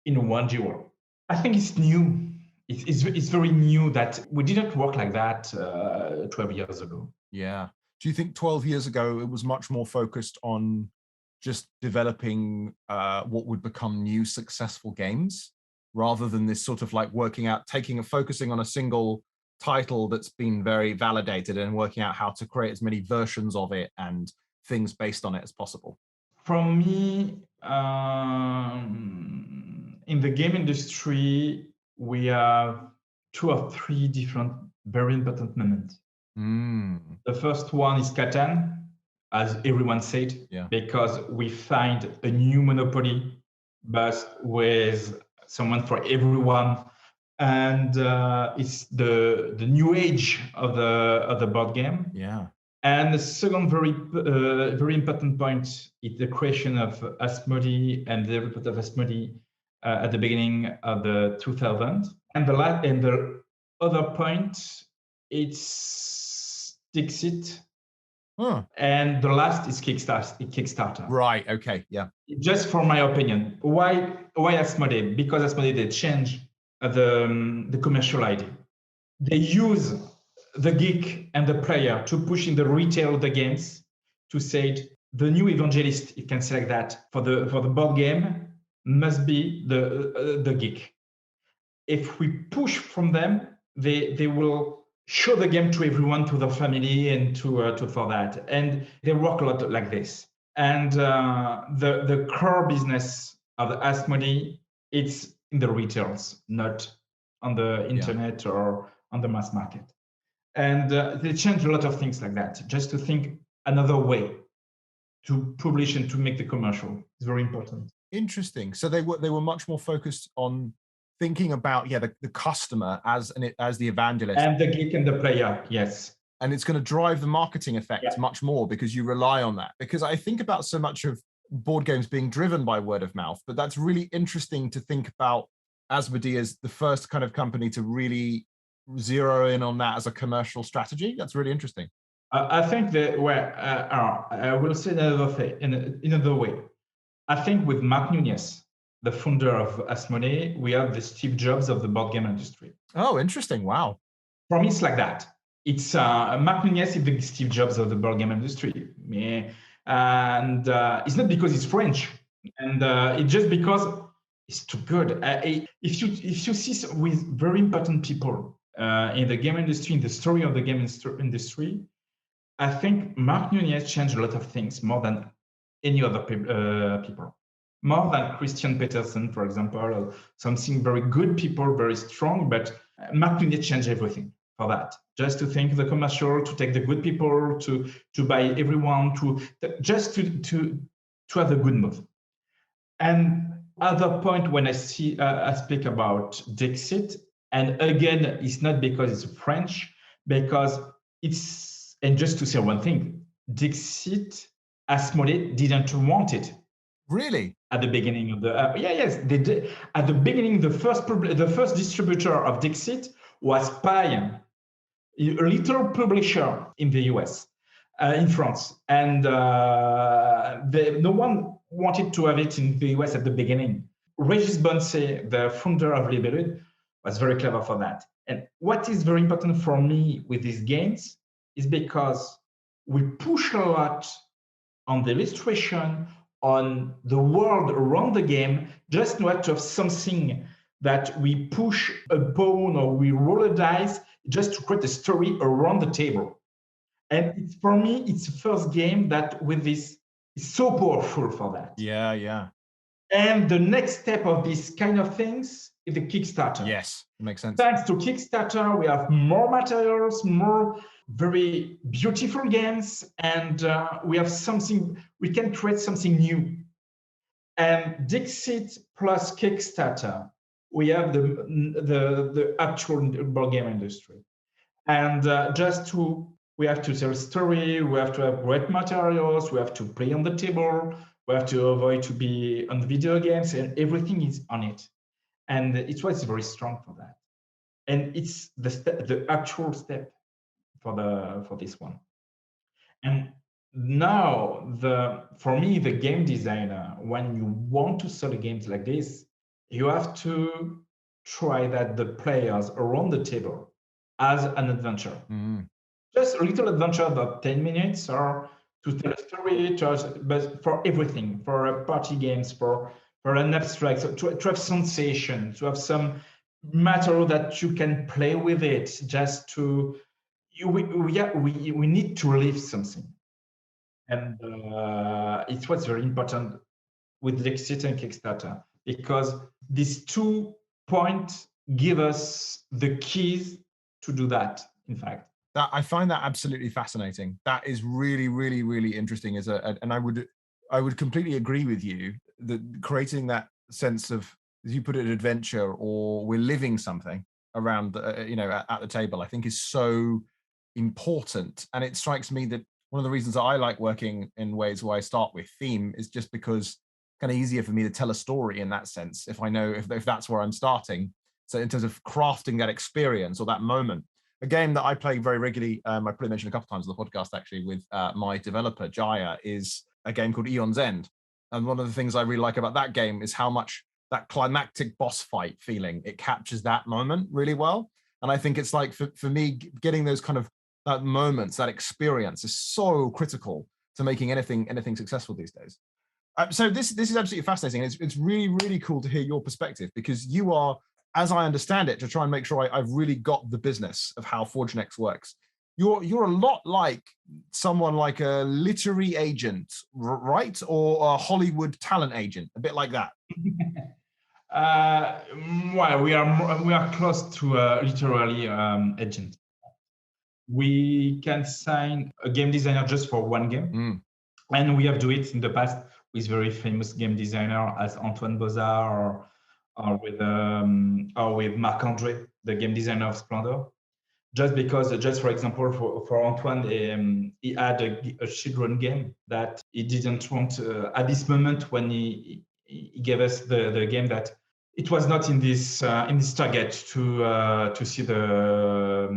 in one jewel. I think it's new. It's very new that we didn't work like that 12 years ago. Yeah. Do you think 12 years ago it was much more focused on just developing what would become new successful games rather than this sort of like working out, focusing on a single title that's been very validated and working out how to create as many versions of it and things based on it as possible? From me, in the game industry, we have 2 or 3 different very important moments. The first one is Gaetan, as everyone said, because we find a new monopoly, but with someone for everyone. And it's the new age of the board game. Yeah. And the second very important point is the creation of Asmodee and the development of Asmodee at the beginning of the 2000s. And the other point, it's Dixit. And the last is Kickstarter. Right. Okay. Yeah. Just for my opinion, why Asmodee? Because Asmodee they change the commercial idea. They use the geek and the player to push in the retail of the games to say the new evangelist, you can say like that, for the board game must be the geek. If we push from them, they will show the game to everyone, to their family, and to for that. And they work a lot like this. And the core business of the Asmodee, it's in the retails, not on the internet or on the mass market. And they change a lot of things like that, just to think another way to publish and to make the commercial. It's very important. Interesting. So they were much more focused on thinking about the customer as the evangelist and the geek and the player. Yes. And it's going to drive the marketing effect much more because you rely on that. Because I think about so much of board games being driven by word of mouth, but that's really interesting to think about Asmodee as the first kind of company to really zero in on that as a commercial strategy. That's really interesting. I think that I will say in another way. I think with Mark Nunez, the founder of Asmodee, we have the Steve Jobs of the board game industry. Oh, interesting. Wow. For me, it's like that. It's Mark Nunez is the Steve Jobs of the board game industry. Yeah. And it's not because he's French, and it's just because it's too good. If you see with very important people in the game industry, in the story of the game industry, I think Mark Nunez changed a lot of things more than any other people. More than Christian Peterson, for example, or something very good people, very strong, but Mark Nunez changed everything for that. Just to think the commercial, to take the good people, to buy everyone, just to have a good move. And other point when I speak about Dixit, and again, it's not because it's French, because it's, and just to say one thing, Dixit, Asmodee didn't want it. Really? At the beginning of the yes, they did. At the beginning, the first distributor of Dixit was Pi, a little publisher in the US, in France, and no one wanted to have it in the US at the beginning. Regis Bonse, the founder of Libelud, was very clever for that. And what is very important for me with these games is because we push a lot on the illustration, on the world around the game, just not to have something that we push a pawn or we roll a dice just to create a story around the table. And for me, it's the first game that with this is so powerful for that. Yeah, yeah. And the next step of these kind of things is the Kickstarter. Yes, makes sense. Thanks to Kickstarter, we have more materials, more very beautiful games, and we have something, we can create something new. And Dixit plus Kickstarter, we have the actual board game industry. And we have to tell a story, we have to have great materials, we have to play on the table, we have to avoid to be on video games, and everything is on it. And it was very strong for that. And it's the actual step for this one. And now for me, the game designer, when you want to sell games like this, you have to try that the players around the table as an adventure. Mm-hmm. Just a little adventure about 10 minutes or to tell a story, but for everything, for party games, for an abstract, so to have sensation, to have some matter that you can play with it, just to, we need to live something. And it was very important with Dixit and Kickstarter, because these 2 points give us the keys to do that, in fact. I find that absolutely fascinating. That is really, really, really interesting. And I would completely agree with you that creating that sense of, as you put it, adventure, or we're living something around, at the table, I think is so important. And it strikes me that one of the reasons that I like working in ways where I start with theme is just because it's kind of easier for me to tell a story in that sense, if I know if that's where I'm starting. So in terms of crafting that experience or that moment. A game that I play very regularly, I probably mentioned a couple of times on the podcast actually, with my developer Jaya, is a game called Eon's End. And one of the things I really like about that game is how much that climactic boss fight feeling, it captures that moment really well. And I think it's like, for me, getting those kind of moments, that experience is so critical to making anything successful these days. So this is absolutely fascinating. It's really, really cool to hear your perspective, because you are, as I understand it, to try and make sure I've really got the business of how ForgeNext works. You're a lot like someone like a literary agent, right? Or a Hollywood talent agent, a bit like that. Well, we are close to a literary agent. We can sign a game designer just for one game. And we have done it in the past with very famous game designer as Antoine Bozard, or with Marc-André, the game designer of Splendor. Just because, for example, for Antoine, he had a children game that he didn't want at this moment when he gave us the game, that it was not in this target to see the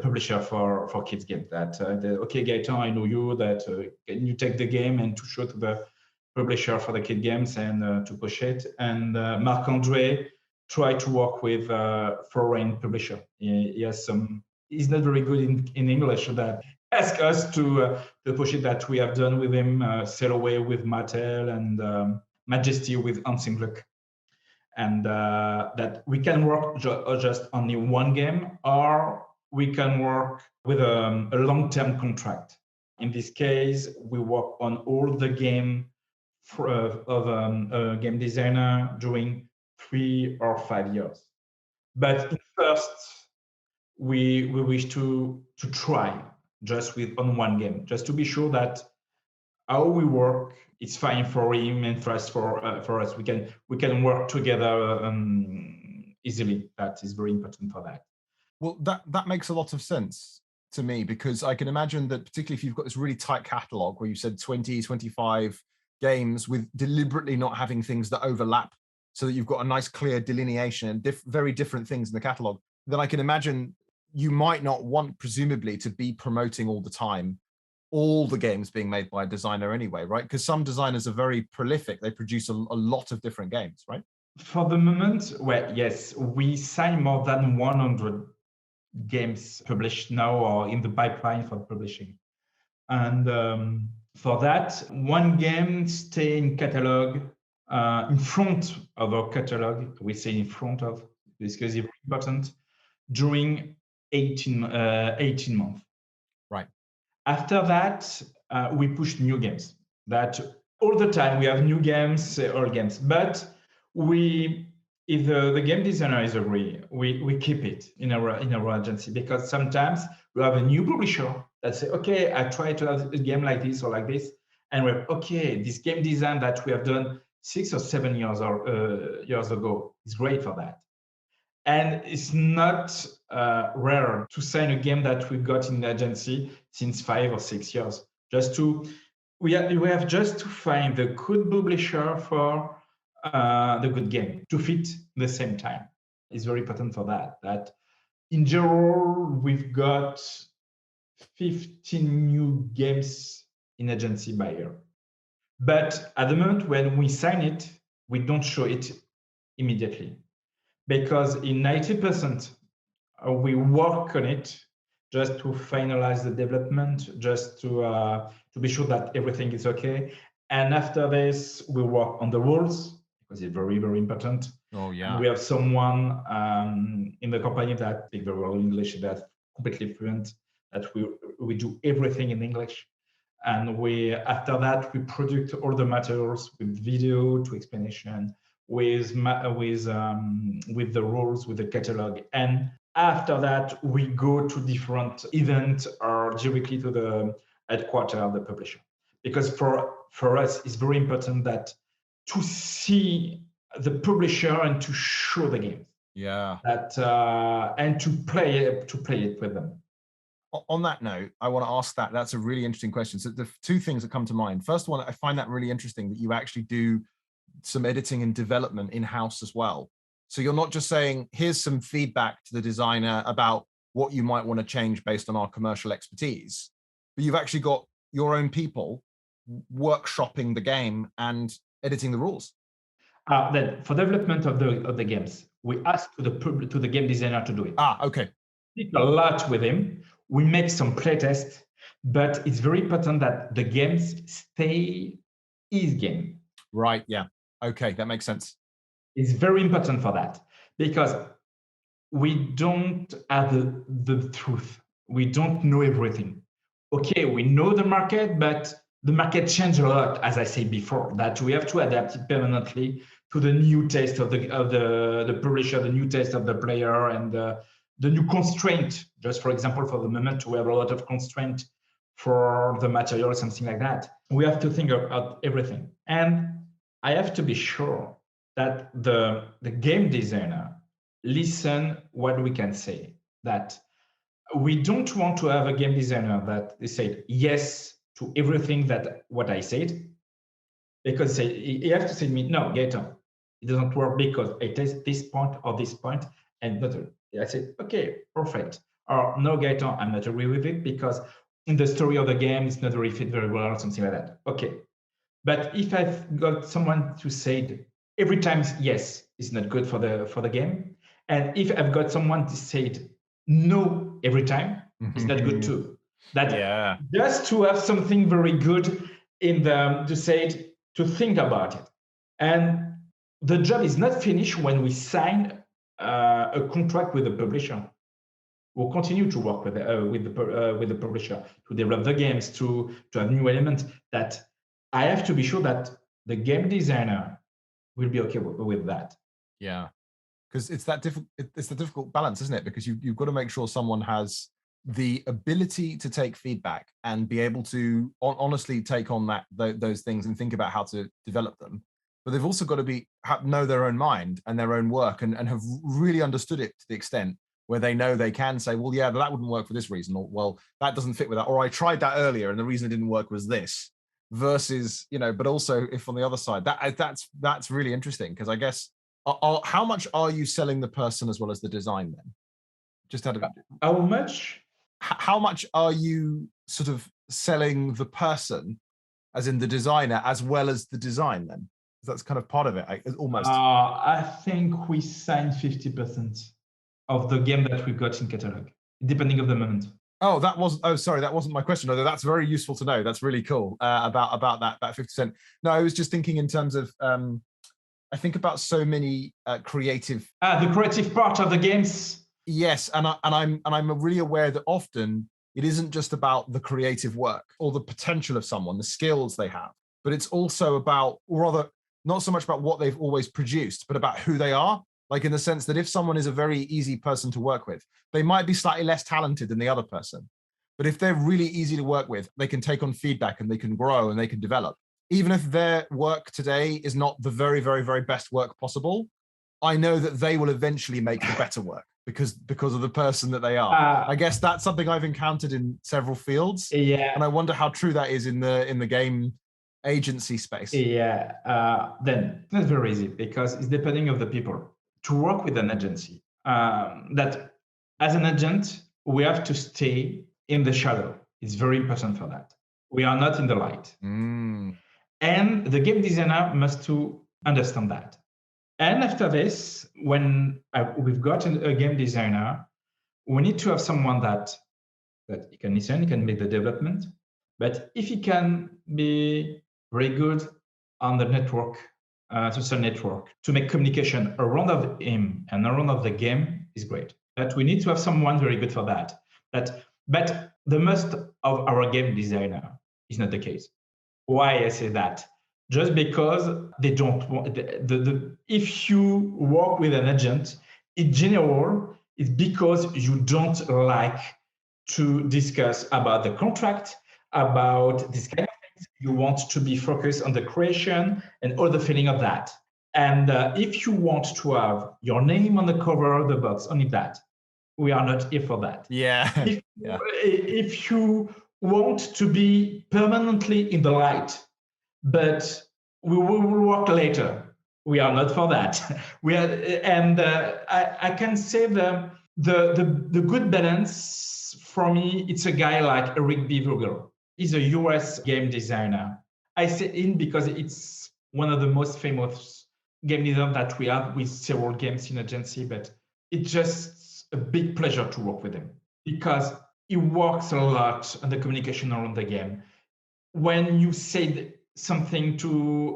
publisher for kids game. That okay, Gaetan, I know you. That can you take the game and to show to the publisher for the kid games and to push it. And Marc-André tried to work with foreign publisher. He has some. He's not very good in English. That ask us to push it. That we have done with him. Sail Away with Mattel and Majesty with Hansing Gluck. And that we can work just only one game, or we can work with a long-term contract. In this case, we work on all the game of a game designer during 3 or 5 years. But first, we wish to try just with on one game, just to be sure that how we work it's fine for him and for us. For us, we can work together easily. That is very important for that. Well, that makes a lot of sense to me, because I can imagine that particularly if you've got this really tight catalog where you said 20, 25 games with deliberately not having things that overlap so that you've got a nice clear delineation and very different things in the catalog, then I can imagine you might not want, presumably, to be promoting all the time all the games being made by a designer anyway, right? Because some designers are very prolific. They produce a lot of different games, right? For the moment, well, yes, we sign more than 100 games published now or in the pipeline for publishing. And for that, one game stay in catalog, in front of our catalog. We say in front of, because it's important, during 18 months. Right. After that, we push new games. That all the time we have new games, all games. But if the game designer is agree, we keep it in our agency, because sometimes we have a new publisher that say, okay, I try to have a game like this or like this, and we're okay. This game design that we have done 6 or 7 years ago is great for that. And it's not rare to sign a game that we got in the agency since 5 or 6 years. We have just to find the good publisher for the good game to fit the same time. It's very important for that. That in general, we've got 15 new games in agency by year. But at the moment when we sign it, we don't show it immediately, because in 90% we work on it just to finalize the development, just to be sure that everything is okay. And after this, we work on the rules, because it's very, very important. Oh, yeah. And we have someone in the company that speaks very well English, that's completely fluent, that we do everything in English. And after that, we produce all the materials with video to explanation, with the rules, with the catalog. And after that, we go to different events or directly to the headquarters of the publisher. Because for us, it's very important that to see the publisher and to show the games. Yeah. And to play it with them. On that note, I want to ask that. That's a really interesting question. So the two things that come to mind. First one, I find that really interesting that you actually do some editing and development in-house as well. So you're not just saying, here's some feedback to the designer about what you might want to change based on our commercial expertise, but you've actually got your own people workshopping the game and editing the rules. Then for development of the games, we ask to the game designer to do it. Okay. We speak a lot with him. We make some playtests, but it's very important that the games stay his game. Right. Yeah. Okay, that makes sense. It's very important for that, because we don't have the truth. We don't know everything. Okay, we know the market, but the market changed a lot, as I said before, that we have to adapt it permanently to the new taste of the publisher, the new taste of the player, and the new constraint. Just for example, for the moment, we have a lot of constraint for the material, something like that. We have to think about everything. And I have to be sure that the game designer listen what we can say. That we don't want to have a game designer that they say yes to everything that what I said, because you have to say to me, no, Gaetan, it doesn't work because I test this point or this point, and not. I said, okay, perfect. Or no, Gaetan, I'm not agree with it because in the story of the game, it's not really fit very well, or something like that. Okay. But if I've got someone to say it every time yes, it's not good for the game, and if I've got someone to say it no every time, it's not good too. That Yeah. just to have something very good in the to say it, to think about it, and the job is not finished when we sign a contract with the publisher. We'll continue to work with the publisher to develop the games, to have new elements. That I have to be sure that the game designer will be okay with that. Yeah, because it's that difficult. It's the difficult balance, isn't it? Because you've got to make sure someone has the ability to take feedback and be able to honestly take on those things and think about how to develop them. But they've also got to know their own mind and their own work and have really understood it to the extent where they know they can say, well, yeah, that wouldn't work for this reason, or well, that doesn't fit with that, or I tried that earlier and the reason it didn't work was this. Versus, but also if on the other side, that's really interesting because I guess how much are you selling the person as well as the design then? Just out of how much? How much are you sort of selling the person, as in the designer, as well as the design then? That's kind of part of it, almost. I think we signed 50% of the game that we got in catalog, depending of the moment. Oh, sorry, that wasn't my question. Although that's very useful to know. That's really cool about that 50%. No, I was just thinking in terms of I think about so many creative. The creative part of the games. Yes, and I'm really aware that often it isn't just about the creative work or the potential of someone, the skills they have, but it's also about, or rather, not so much about what they've always produced, but about who they are. Like in the sense that if someone is a very easy person to work with, they might be slightly less talented than the other person. But if they're really easy to work with, they can take on feedback and they can grow and they can develop. Even if their work today is not the very, very, very best work possible, I know that they will eventually make the better work because of the person that they are. I guess that's something I've encountered in several fields. Yeah. And I wonder how true that is in the game agency space. Yeah. Then it's not very easy because it's depending of the people. To work with an agency, that as an agent, we have to stay in the shadow. It's very important for that. We are not in the light. And the game designer must to understand that. And after this, when we've got a game designer, we need to have someone that he can listen, he can make the development, but if he can be very good on the network, social network, to make communication around of him and around of the game is great. But we need to have someone very good for that. But the most of our game designer is not the case. Why I say that? Just because they don't want if you work with an agent, in general, it's because you don't like to discuss about the contract, about this kind of things. You want to be focused on the creation and all the feeling of that. And if you want to have your name on the cover of the box, only that, we are not here for that. Yeah. If you want to be permanently in the light, but we will work later, we are not for that. We are, and I can say the good balance for me. It's a guy like Eric B. Vogel. He's a US game designer. I say in because it's one of the most famous game designers that we have with several games in agency, but it's just a big pleasure to work with him because he works a lot on the communication around the game. When you said something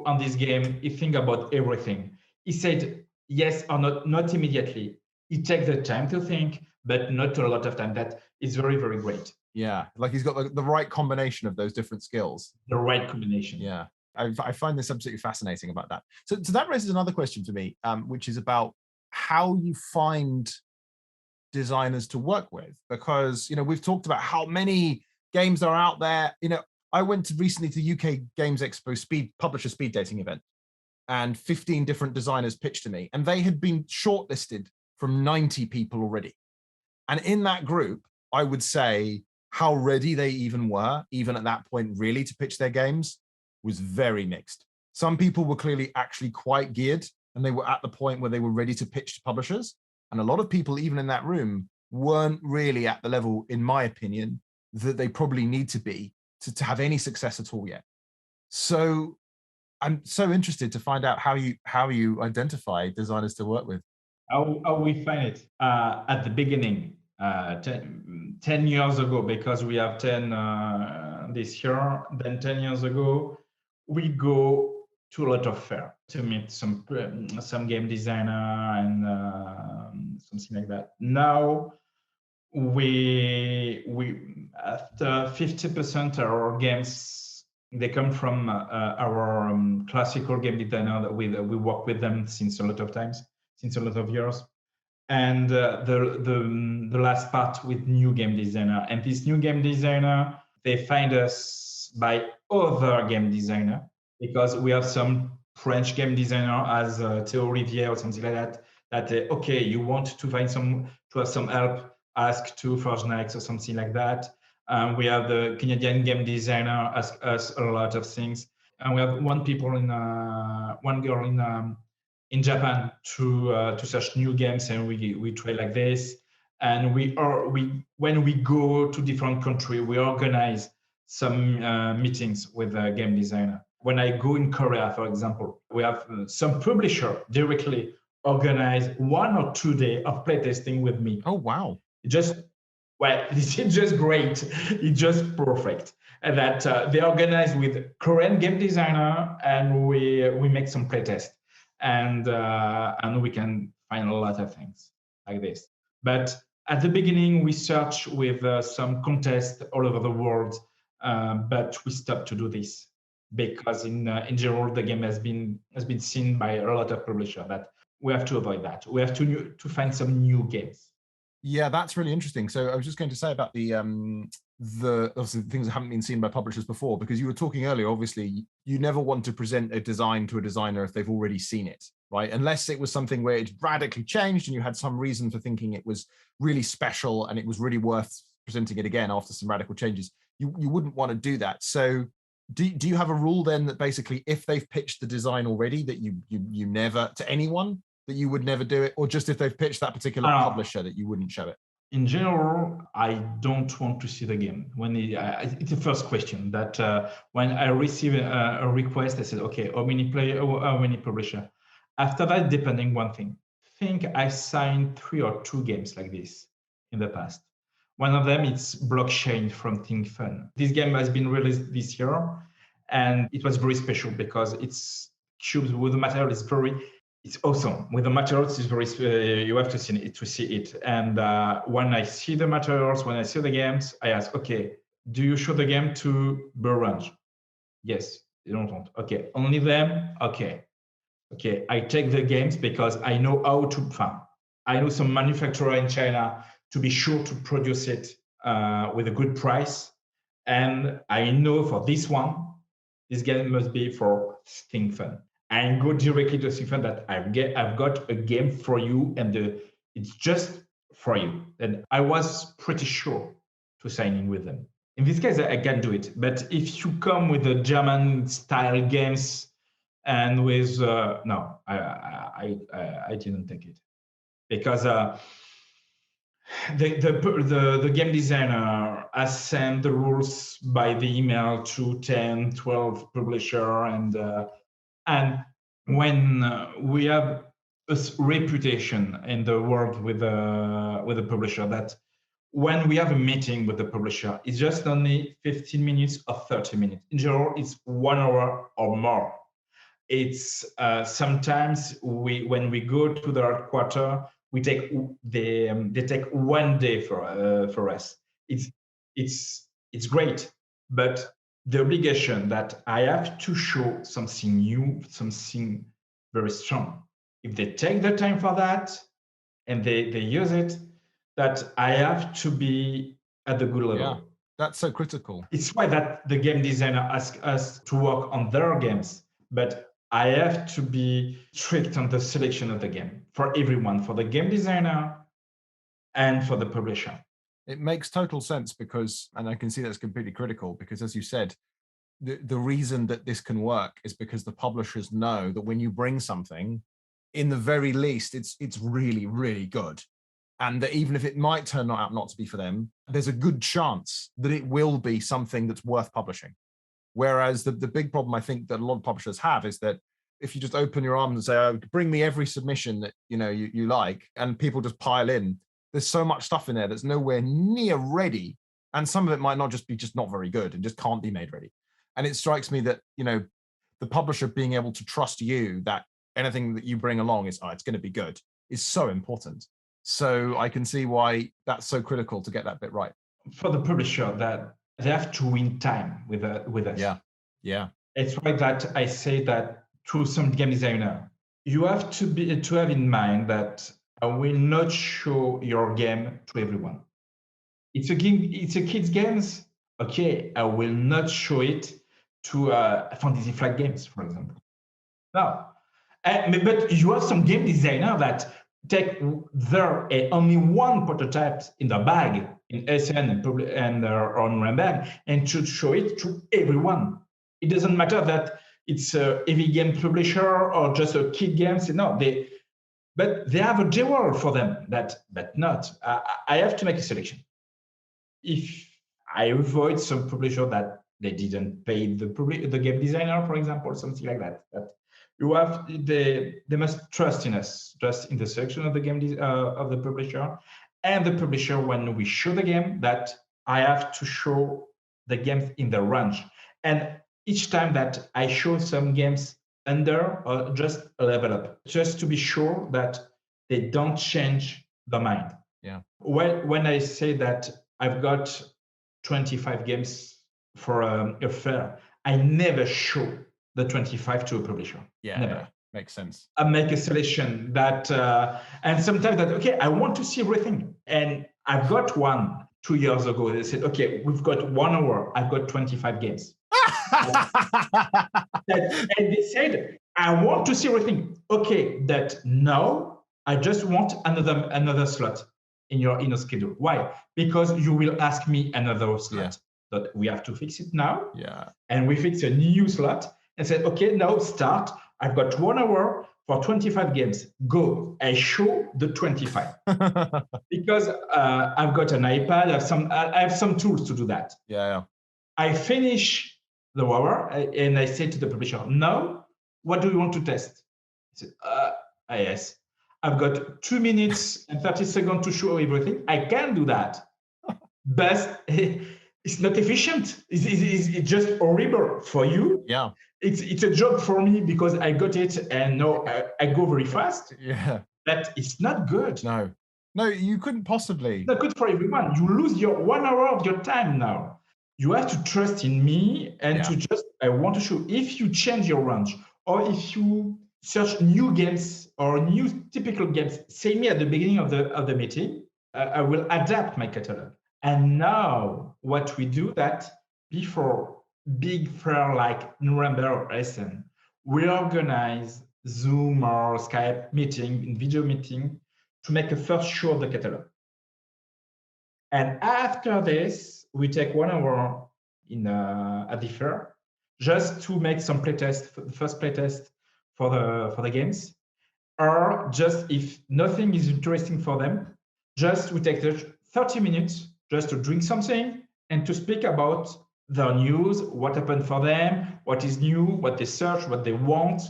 on this game, he think about everything. He said yes or not immediately. He takes the time to think, but not a lot of time. That is very, very great. Yeah, like he's got the right combination of those different skills. The right combination. Yeah, I find this absolutely fascinating about that. So that raises another question for me, which is about how you find designers to work with, because we've talked about how many games are out there. I went recently to UK Games Expo publisher speed dating event, and 15 different designers pitched to me, and they had been shortlisted from 90 people already. And in that group, I would say how ready they even were, even at that point, really to pitch their games was very mixed. Some people were clearly actually quite geared, and they were at the point where they were ready to pitch to publishers. And a lot of people, even in that room, weren't really at the level, in my opinion, that they probably need to be to have any success at all yet. So I'm so interested to find out how you identify designers to work with. How we find it at the beginning, 10 years ago, because we have 10 this year. Then 10 years ago, we go to a lot of fair to meet some game designer and something like that. Now we after 50% of our games, they come from our classical game designer that we work with them since a lot of times, since a lot of years. And the last part with new game designer. And this new game designer, they find us by other game designer, because we have some French game designer as Theo Olivier or something like that. That okay, you want to find to have some help, ask to ForgeNext or something like that. We have the Canadian game designer ask us a lot of things, and we have one girl in Japan to search new games, and we try like this. And we when we go to different country, we organize some meetings with a game designer. When I go in Korea, for example, we have some publisher directly organize 1 or 2 days of playtesting with me. Oh wow! Just well, it's just great. It's just perfect. And that they organize with Korean game designer, and we make some playtest, and we can find a lot of things like this. But at the beginning, we search with some contests all over the world, but we stopped to do this because in general the game has been seen by a lot of publishers. That we have to avoid that. We have to find some new games. Yeah, that's really interesting. So I was just going to say about the obviously things that haven't been seen by publishers before, because you were talking earlier, obviously you never want to present a design to a designer if they've already seen it, right? Unless it was something where it radically changed and you had some reason for thinking it was really special and it was really worth presenting it again after some radical changes. You wouldn't want to do that. So do you have a rule then that basically if they've pitched the design already that you never, to anyone, that you would never do it, or just if they've pitched that particular publisher that you wouldn't show it? In general, I don't want to see the game. When it's the first question that when I receive a request, I said, okay, how many player, how many publisher? After that, depending one thing. I think I signed 3 or 2 games like this in the past. One of them is Blockchain from Think Fun. This game has been released this year, and it was very special because it's cubes with the material is it's awesome. With the materials, it's very you have to see it. And when I see the materials, when I see the games, I ask, okay, do you show the game to Burrange? Yes, you don't want. Okay, only them. Okay, I take the games because I know how to farm. I know some manufacturer in China to be sure to produce it with a good price. And I know for this one, this game must be for Think Fun. And go directly to Think Fun that I've got a game for you, and it's just for you. And I was pretty sure to sign in with them. In this case, I can do it. But if you come with the German style games and with no, I didn't take it because the game designer has sent the rules by the email to 10, 12 publisher, and when we have a reputation in the world with the publisher, that when we have a meeting with the publisher, it's just only 15 minutes or 30 minutes. In general, it's 1 hour or more. It's sometimes when we go to the headquarters, they take 1 day for us. It's great, but the obligation that I have to show something new, something very strong. If they take the time for that and they use it, that I have to be at the good level. Yeah, that's so critical. It's why that the game designer asks us to work on their games, but I have to be strict on the selection of the game for everyone, for the game designer and for the publisher. It makes total sense because, and I can see that's completely critical because, as you said, the reason that this can work is because the publishers know that when you bring something, in the very least, it's really, really good. And that even if it might turn out not to be for them, there's a good chance that it will be something that's worth publishing. Whereas the big problem I think that a lot of publishers have is that if you just open your arms and say, oh, bring me every submission that you like, and people just pile in, there's so much stuff in there that's nowhere near ready. And some of it might not just be not very good and just can't be made ready. And it strikes me that, the publisher being able to trust you that anything that you bring along is, it's going to be good, is so important. So I can see why that's so critical to get that bit right. For the publisher, that they have to win time with us. Yeah. It's right that I say that to some game designer, you have to have in mind that I will not show your game to everyone. It's a kids games. Okay, I will not show it to Fantasy Flight Games, for example. No, but you have some game designer that take their only one prototype in the bag in SN and on Rambag and to show it to everyone. It doesn't matter that it's a heavy game publisher or just a kid games. No, but they have a jewel for them. But not. I have to make a selection. If I avoid some publisher that they didn't pay the game designer, for example, something like that. But they must trust in us, trust in the selection of the game of the publisher, and the publisher when we show the game that I have to show the games in the range. And each time that I show some games under or just a level up, just to be sure that they don't change the mind. Yeah. When I say that I've got 25 games for a fair, I never show the 25 to a publisher. Yeah, never. Yeah. Makes sense. I make a selection that, and sometimes that, okay, I want to see everything. And I've got one 2 years ago. They said, okay, we've got 1 hour. I've got 25 games. And they said, I want to see everything. Okay, that now I just want another slot in your schedule. Why? Because you will ask me another slot. But we have to fix it now. Yeah. And we fix a new slot and said, okay, now start. I've got 1 hour for 25 games. Go. I show the 25 because I've got an iPad. I have some tools to do that. Yeah. I finish the hour and I say to the publisher, now, what do you want to test? I said, yes. I've got 2 minutes and 30 seconds to show everything. I can do that, but it's not efficient. It's just horrible for you. Yeah. It's a job for me because I got it and now I go very fast. Yeah. But it's not good. No, you couldn't possibly. It's not good for everyone. You lose your 1 hour of your time now. You have to trust in me and to just, I want to show if you change your range or if you search new games or new typical games, say me at the beginning of the meeting, I will adapt my catalog. And now what we do that before big fair like Nuremberg or Essen, we organize Zoom or Skype meeting, video meeting to make a first show of the catalog. And after this, we take 1 hour at the fair just to make some playtest, the first playtest for the games, or just if nothing is interesting for them, just we take 30 minutes just to drink something and to speak about their news, what happened for them, what is new, what they search, what they want,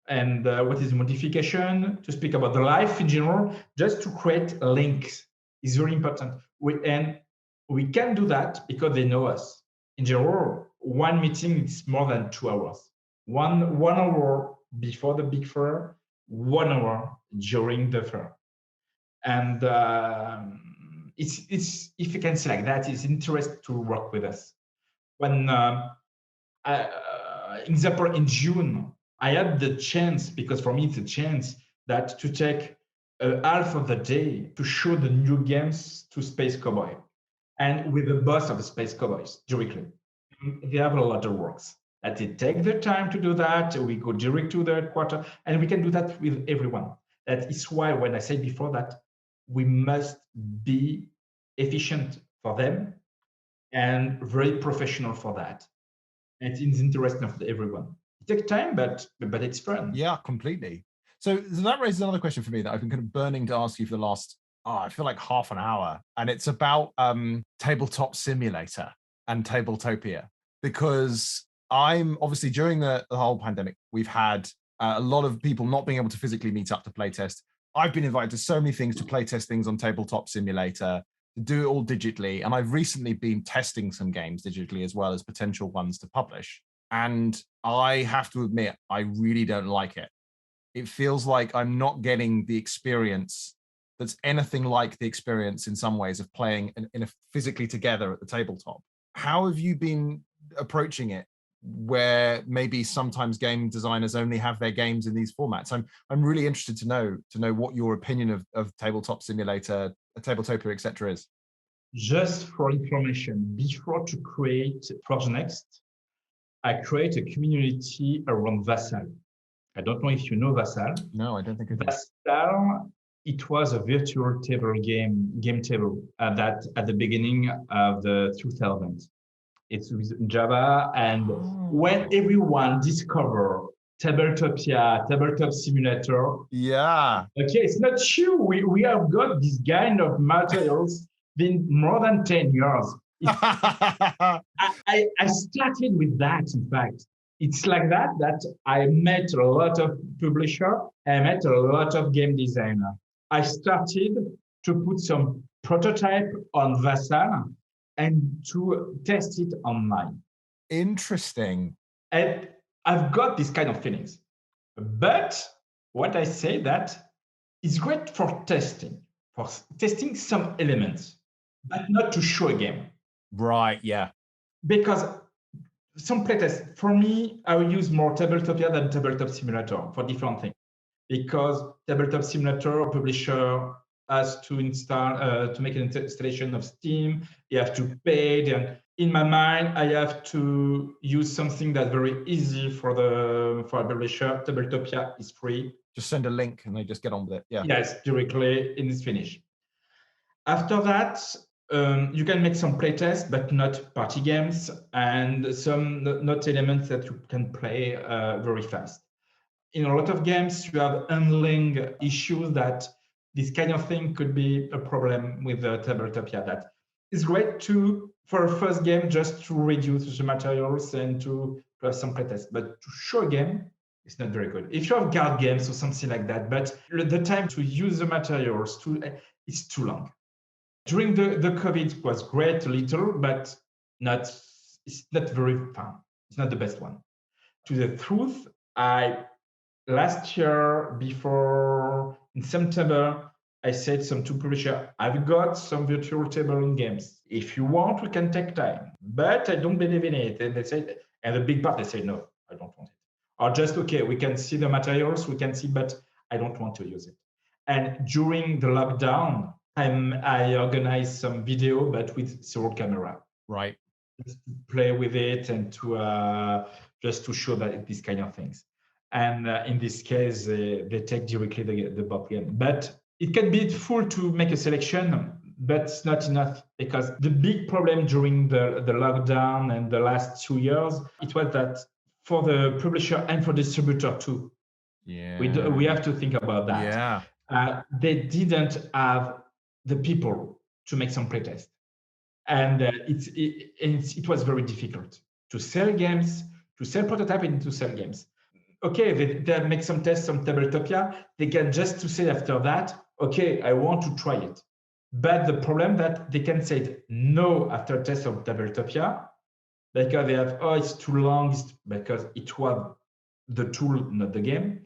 and what is modification, to speak about the life in general, just to create links is very important. And we can do that because they know us. In general, one meeting is more than 2 hours. One hour before the big fair, 1 hour during the fair. And it's if you can say like that, it's interesting to work with us. When example in June, I had the chance, because for me it's a chance, that to take half of the day to show the new games to Space Cowboy, and with the boss of the Space Cowboys directly. They have a lot of works that they take the time to do that. We go direct to the headquarters, and we can do that with everyone. That is why when I said before that we must be efficient for them and very professional for that. And it's in the interest of everyone. It takes time, but it's fun. Yeah, completely. So that raises another question for me that I've been kind of burning to ask you for the last, I feel like half an hour. And it's about Tabletop Simulator and Tabletopia. Because I'm obviously during the whole pandemic, we've had a lot of people not being able to physically meet up to playtest. I've been invited to so many things to playtest things on Tabletop Simulator, to do it all digitally. And I've recently been testing some games digitally as well as potential ones to publish. And I have to admit, I really don't like it. It feels like I'm not getting the experience that's anything like the experience in some ways of playing in a physically together at the tabletop. How have you been approaching it, where maybe sometimes game designers only have their games in these formats? I'm really interested to know what your opinion of Tabletop Simulator, Tabletopia, etc. is. Just for information, before to create ForgeNext, I create a community around Vassal. I don't know if you know Vassal. No, I don't think I do. Vassal, it was a virtual table game table at the beginning of the 2000s. It's with Java, and when everyone discovered Tabletop Simulator, Yeah. okay, it's not true. We have got this kind of materials been more than 10 years. I started with that, in fact. It's like that I met a lot of publisher, I met a lot of game designer. I started to put some prototype on Vassal and to test it online. Interesting. And I've got this kind of feelings. But what I say that is great for testing some elements, but not to show a game. Right, yeah. Because some playtests, for me, I will use more Tabletopia than Tabletop Simulator for different things. Because Tabletop Simulator publisher has to install to make an installation of Steam. You have to pay. And in my mind, I have to use something that's very easy for a publisher. Tabletopia is free. Just send a link and they just get on with it. Yeah. Yes, directly in this finish. After that, you can make some playtests, but not party games, and some not elements that you can play very fast. In a lot of games, you have handling issues that this kind of thing could be a problem with the Tabletopia. That is great for a first game, just to reduce the materials and to have some playtests. But to show a game, it's not very good. If you have card games or something like that, but the time to use the materials is too long. During the COVID, it was great, a little, but it's not very fun. It's not the best one. To the truth, last year, before in September, I said to publisher, I've got some virtual table in games. If you want, we can take time, but I don't believe in it. And they said, and the big part, they said, no, I don't want it. Or just, okay, we can see the materials, we can see, but I don't want to use it. And during the lockdown, I organized some video, but with zero camera. Right. Just to play with it and to just to show that these kind of things. And in this case, they take directly the board game. But it can be full to make a selection, but it's not enough, because the big problem during the lockdown and the last 2 years, it was that for the publisher and for distributor too. Yeah. We have to think about that. Yeah. They didn't have the people to make some playtest. And it was very difficult to sell games, to sell prototype and to sell games. Okay, they make some tests on Tabletopia. They can just to say after that, okay, I want to try it. But the problem that they can say no after test of Tabletopia, because they have, it's too long, because it was the tool, not the game.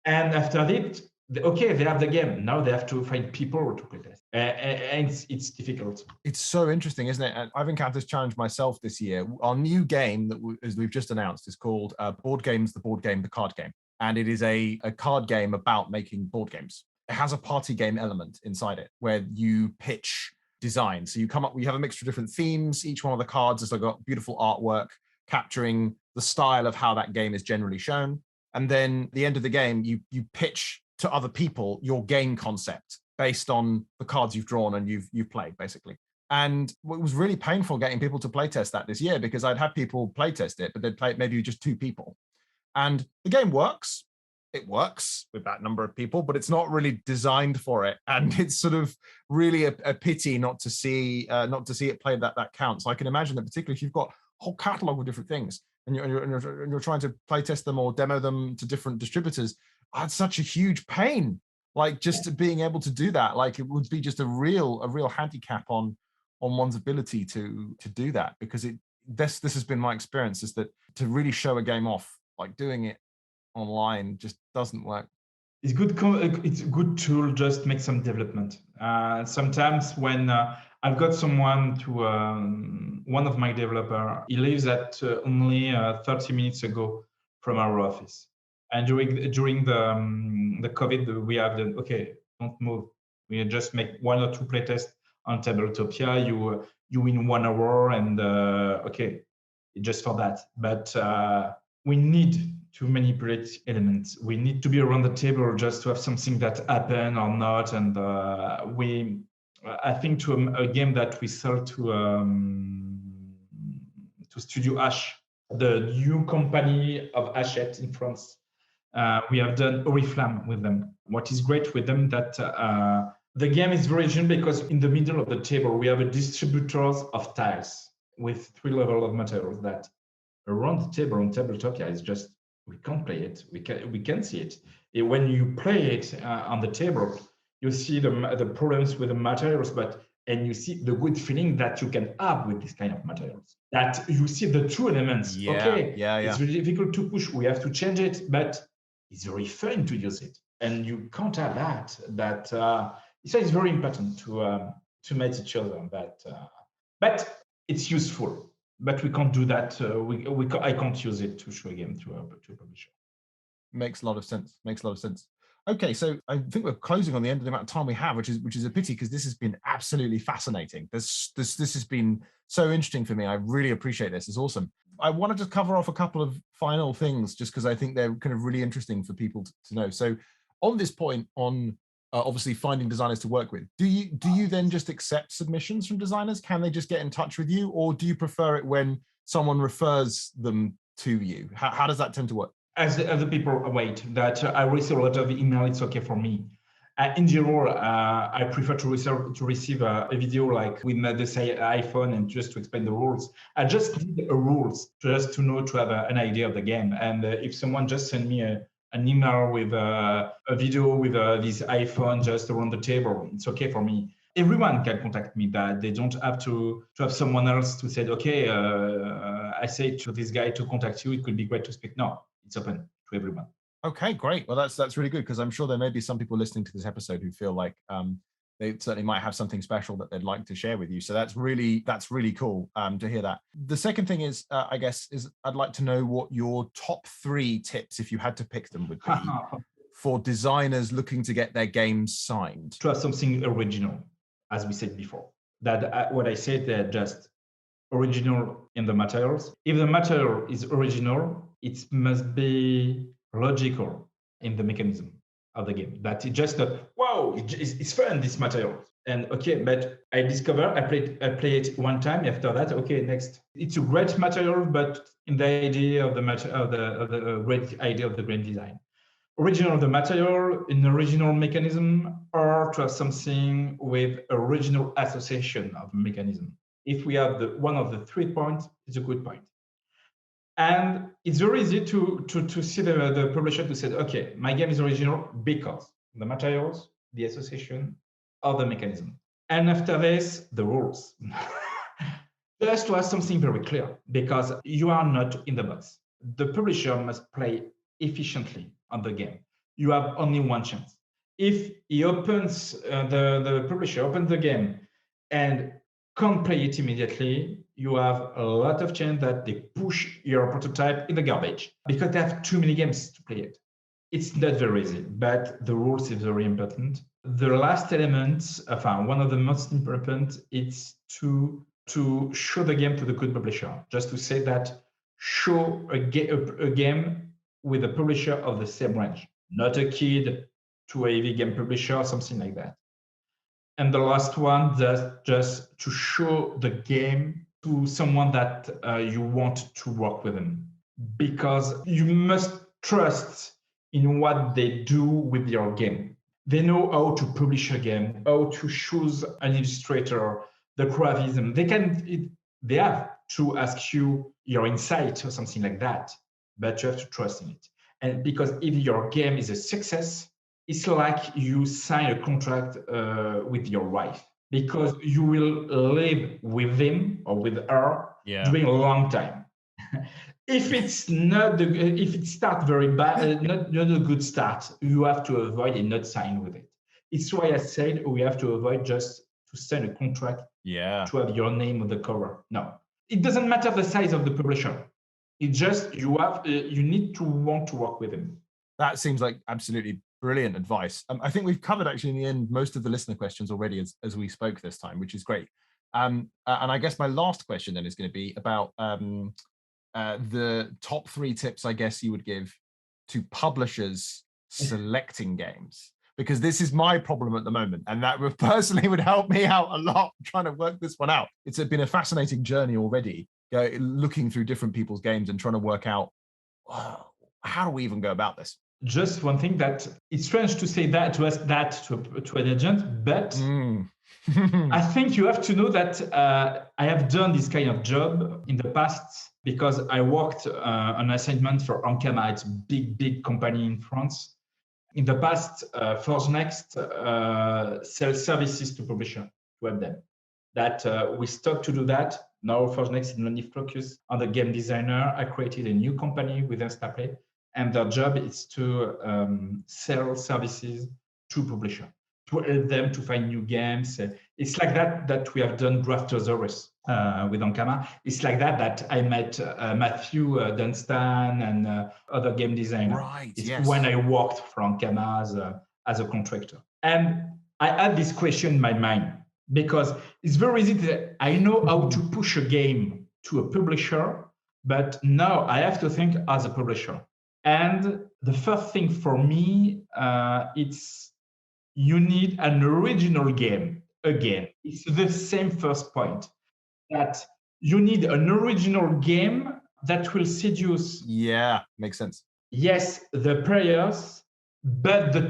And after that, okay, they have the game. Now they have to find people to play test. And it's difficult. It's so interesting, isn't it? And I've encountered this challenge myself this year. Our new game that as we've just announced is called Boardgames, the Board Game, the Card Game. And it is a card game about making board games. It has a party game element inside it where you pitch design. So you have a mixture of different themes. Each one of the cards has got beautiful artwork capturing the style of how that game is generally shown. And then at the end of the game, you pitch to other people your game concept based on the cards you've drawn and you've played, basically. And it was really painful getting people to playtest that this year, because I'd had people playtest it, but they'd play maybe just 2 people. And the game works. It works with that number of people, but it's not really designed for it. And it's sort of really a pity not to see it played that count. So I can imagine that, particularly if you've got a whole catalog of different things, and you're trying to playtest them or demo them to different distributors, that's such a huge pain. Like just being able to do that, like it would be just a real handicap on one's ability to do that, because this has been my experience, is that to really show a game off, like doing it online just doesn't work. It's good. It's a good tool. Just make some development. Sometimes when I've got someone to one of my developer, he lives at only 30 minutes ago from our office, and during the COVID, we have done okay. Don't move. We just make 1 or 2 playtests on Tabletopia. You in 1 hour, and okay, just for that. But we need to manipulate elements. We need to be around the table just to have something that happen or not. And I think to a game that we sold to Studio H, the new company of Hachette in France. We have done Oriflamme with them. What is great with them that the game is very original because in the middle of the table we have a distributors of tiles with 3 levels of materials that around the table on Tabletopia is just, we can't play it. We can see it. When you play it on the table, you see the problems with the materials, and you see the good feeling that you can have with this kind of materials. That you see the two elements. Yeah, okay, yeah. It's really difficult to push. We have to change it, but it's very fun to use it. And you can't have that. So it's very important to meet each other. But it's useful. But we can't do that. I can't use it to show a game to a publisher. Makes a lot of sense. Okay, so I think we're closing on the end of the amount of time we have, which is a pity, because this has been absolutely fascinating. This has been so interesting for me. I really appreciate this. It's awesome. I wanted to cover off a couple of final things, just because I think they're kind of really interesting for people to know. So on this point, on obviously finding designers to work with, do you then just accept submissions from designers? Can they just get in touch with you, or do you prefer it when someone refers them to you? How does that tend to work? As the people wait, that I receive a lot of email, it's okay for me. In general, I prefer to receive a video like with the say iPhone, and just to explain the rules. I just need the rules just to know, to have an idea of the game. And if someone just send me an email with a video with this iPhone just around the table, it's okay for me. Everyone can contact me. That they don't have to have someone else to say, okay, I say to this guy to contact you. It could be great to speak. No, it's open to everyone. Okay, great. Well, that's really good, because I'm sure there may be some people listening to this episode who feel like they certainly might have something special that they'd like to share with you. So that's really cool to hear that. The second thing is, I guess, is I'd like to know what your top 3 tips, if you had to pick them, would be for designers looking to get their games signed. To have something original, as we said before. That what I said, that just original in the materials. If the material is original, it must be logical in the mechanism of the game. That it's just a wow, it's fun, this material. And okay, but I discover I play it one time. After that, okay, next. It's a great material, but in the idea of the great idea of the grand design. Original of the material, an original mechanism, or to have something with original association of mechanism. If we have one of the 3 points, it's a good point. And it's very easy to see the publisher to say, okay, my game is original because the materials, the association, or the mechanism. And after this, the rules. Just to have something very clear, because you are not in the box. The publisher must play efficiently on the game. You have only one chance. If he opens, the publisher opens the game and can't play it immediately, you have a lot of chance that they push your prototype in the garbage because they have too many games to play it. It's not very easy, but the rules is very important. The last element, one of the most important, is to show the game to the good publisher. Just to say that, show a game with a publisher of the same range, not a kid to a heavy game publisher or something like that. And the last one, just to show the game to someone that you want to work with them, because you must trust in what they do with your game. They know how to publish a game, how to choose an illustrator, the graphism. they have to ask you your insight or something like that, but you have to trust in it. And because if your game is a success, it's like you sign a contract with your wife, because you will live with him or with her during a long time. If it's not if it starts very bad, not a good start, you have to avoid and not sign with it. It's why I said we have to avoid just to sign a contract to have your name on the cover. No, it doesn't matter the size of the publisher. It's just you need to want to work with him. That seems like absolutely brilliant advice. I think we've covered actually in the end most of the listener questions already as we spoke this time, which is great. And I guess my last question then is going to be about the top 3 tips, I guess, you would give to publishers selecting games, because this is my problem at the moment, and that personally would help me out a lot trying to work this one out. It's been a fascinating journey already, looking through different people's games and trying to work out how do we even go about this. Just one thing, that it's strange to say that to us, that to an agent, but I think you have to know that I have done this kind of job in the past, because I worked on assignment for Ankama. It's a big company in France. In the past, ForgeNext sells services to publishers to help them. That we stopped to do that. Now ForgeNext is only focused on the game designer. I created a new company with Instaplay, and their job is to sell services to publishers, to help them to find new games. It's like that we have done Draftosaurus with Ankama. It's like that I met Matthew Dunstan and other game designers. Right, it's when I worked for Ankama as a contractor. And I had this question in my mind, because it's very easy that I know how to push a game to a publisher, but now I have to think as a publisher. And the first thing for me, it's you need an original game. Again, it's the same first point, that you need an original game that will seduce. Yeah, makes sense. Yes, the players, but the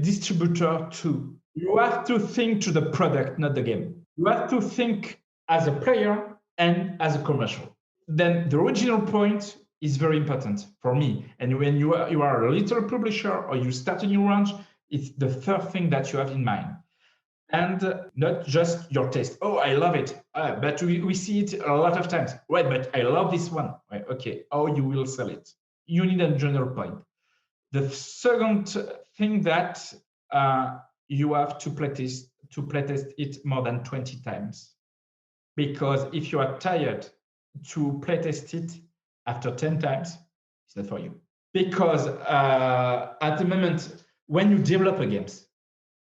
distributor too. You have to think to the product, not the game. You have to think as a player and as a commercial. Then the original point is very important for me. And when you are a little publisher or you start a new range, it's the third thing that you have in mind. And not just your taste. Oh, I love it. But we see it a lot of times. Right, but I love this one. Right, okay, how you will sell it. You need a general point. The second thing that you have to playtest it more than 20 times. Because if you are tired to playtest it after 10 times, it's not for you. Because at the moment, when you develop a game,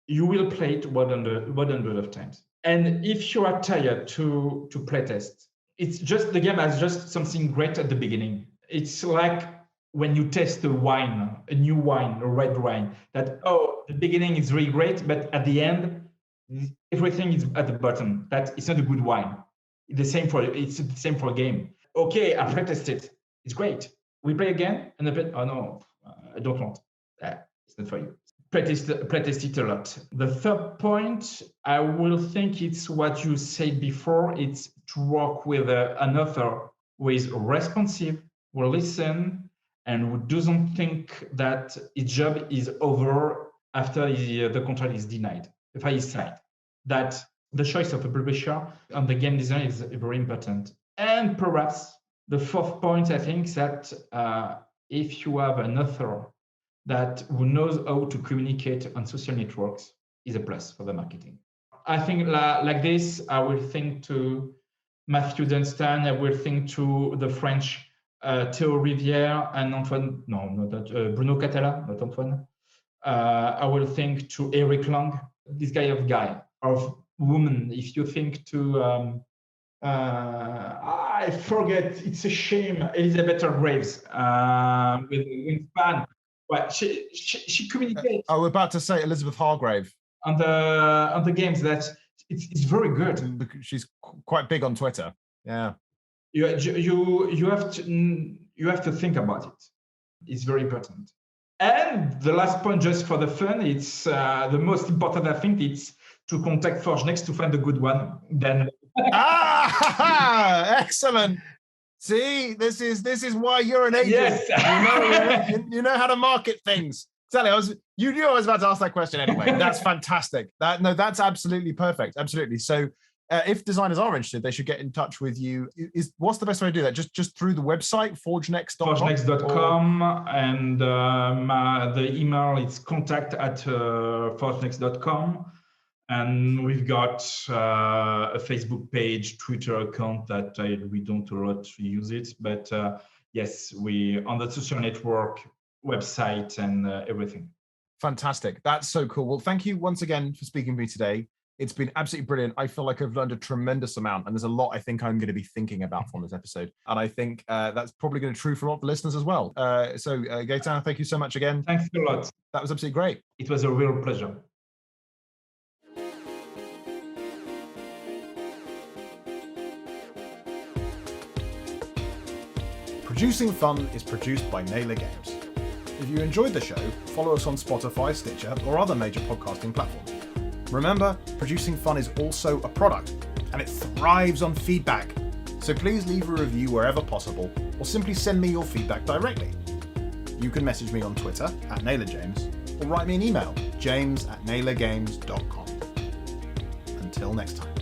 you will play it 100 of times. And if you are tired to playtest, it's just the game has just something great at the beginning. It's like when you test a wine, a new wine, a red wine, that, the beginning is really great, but at the end, everything is at the bottom. That it's not a good wine. It's the same for a game. Okay, I playtest it. It's great. We play again, and I bet, oh no, I don't want. It's not for you. Playtest it a lot. The third point, I will think it's what you said before. It's to work with an author who is responsive, will listen, and who doesn't think that his job is over after the contract is denied, if I signed. That the choice of a publisher and the game design is very important. And perhaps the fourth point, I think, that if you have an author who knows how to communicate on social networks, is a plus for the marketing. I think like this, I will think to Matthew Dunstan, I will think to the French Théo Rivière and Antoine, Bruno Catala, not Antoine. I will think to Eric Lang, this guy of woman. If you think to, I forget, it's a shame, Elizabeth Graves with Wingspan. Well, she communicates. I was about to say Elizabeth Hargrave on the games. That it's very good. She's quite big on Twitter. Yeah. You have to think about it. It's very important. And the last point, just for the fun, it's the most important. I think it's to contact ForgeNext to find a good one. Then Excellent. See, this is why you're an agent. Yes. You know how to market things. Exactly. You knew I was about to ask that question anyway. That's fantastic. That's absolutely perfect. Absolutely. So, if designers are interested, they should get in touch with you. What's the best way to do that? Just through the website, ForgeNext.com? ForgeNext.com, and the email is contact@ForgeNext.com. And we've got a Facebook page, Twitter account that we don't a lot use it, but yes, we on the social network, website, and everything. Fantastic. That's so cool. Well, thank you once again for speaking to me today. It's been absolutely brilliant. I feel like I've learned a tremendous amount, and there's a lot I think I'm going to be thinking about from this episode. And I think that's probably going to be true for a lot of the listeners as well. So, Gaetan, thank you so much again. Thanks a lot. That was absolutely great. It was a real pleasure. Producing Fun is produced by Naylor Games. If you enjoyed the show, follow us on Spotify, Stitcher, or other major podcasting platforms. Remember, Producing Fun is also a product, and it thrives on feedback. So please leave a review wherever possible, or simply send me your feedback directly. You can message me on Twitter @NaylorJames, or write me an email, james@naylorgames.com. Until next time.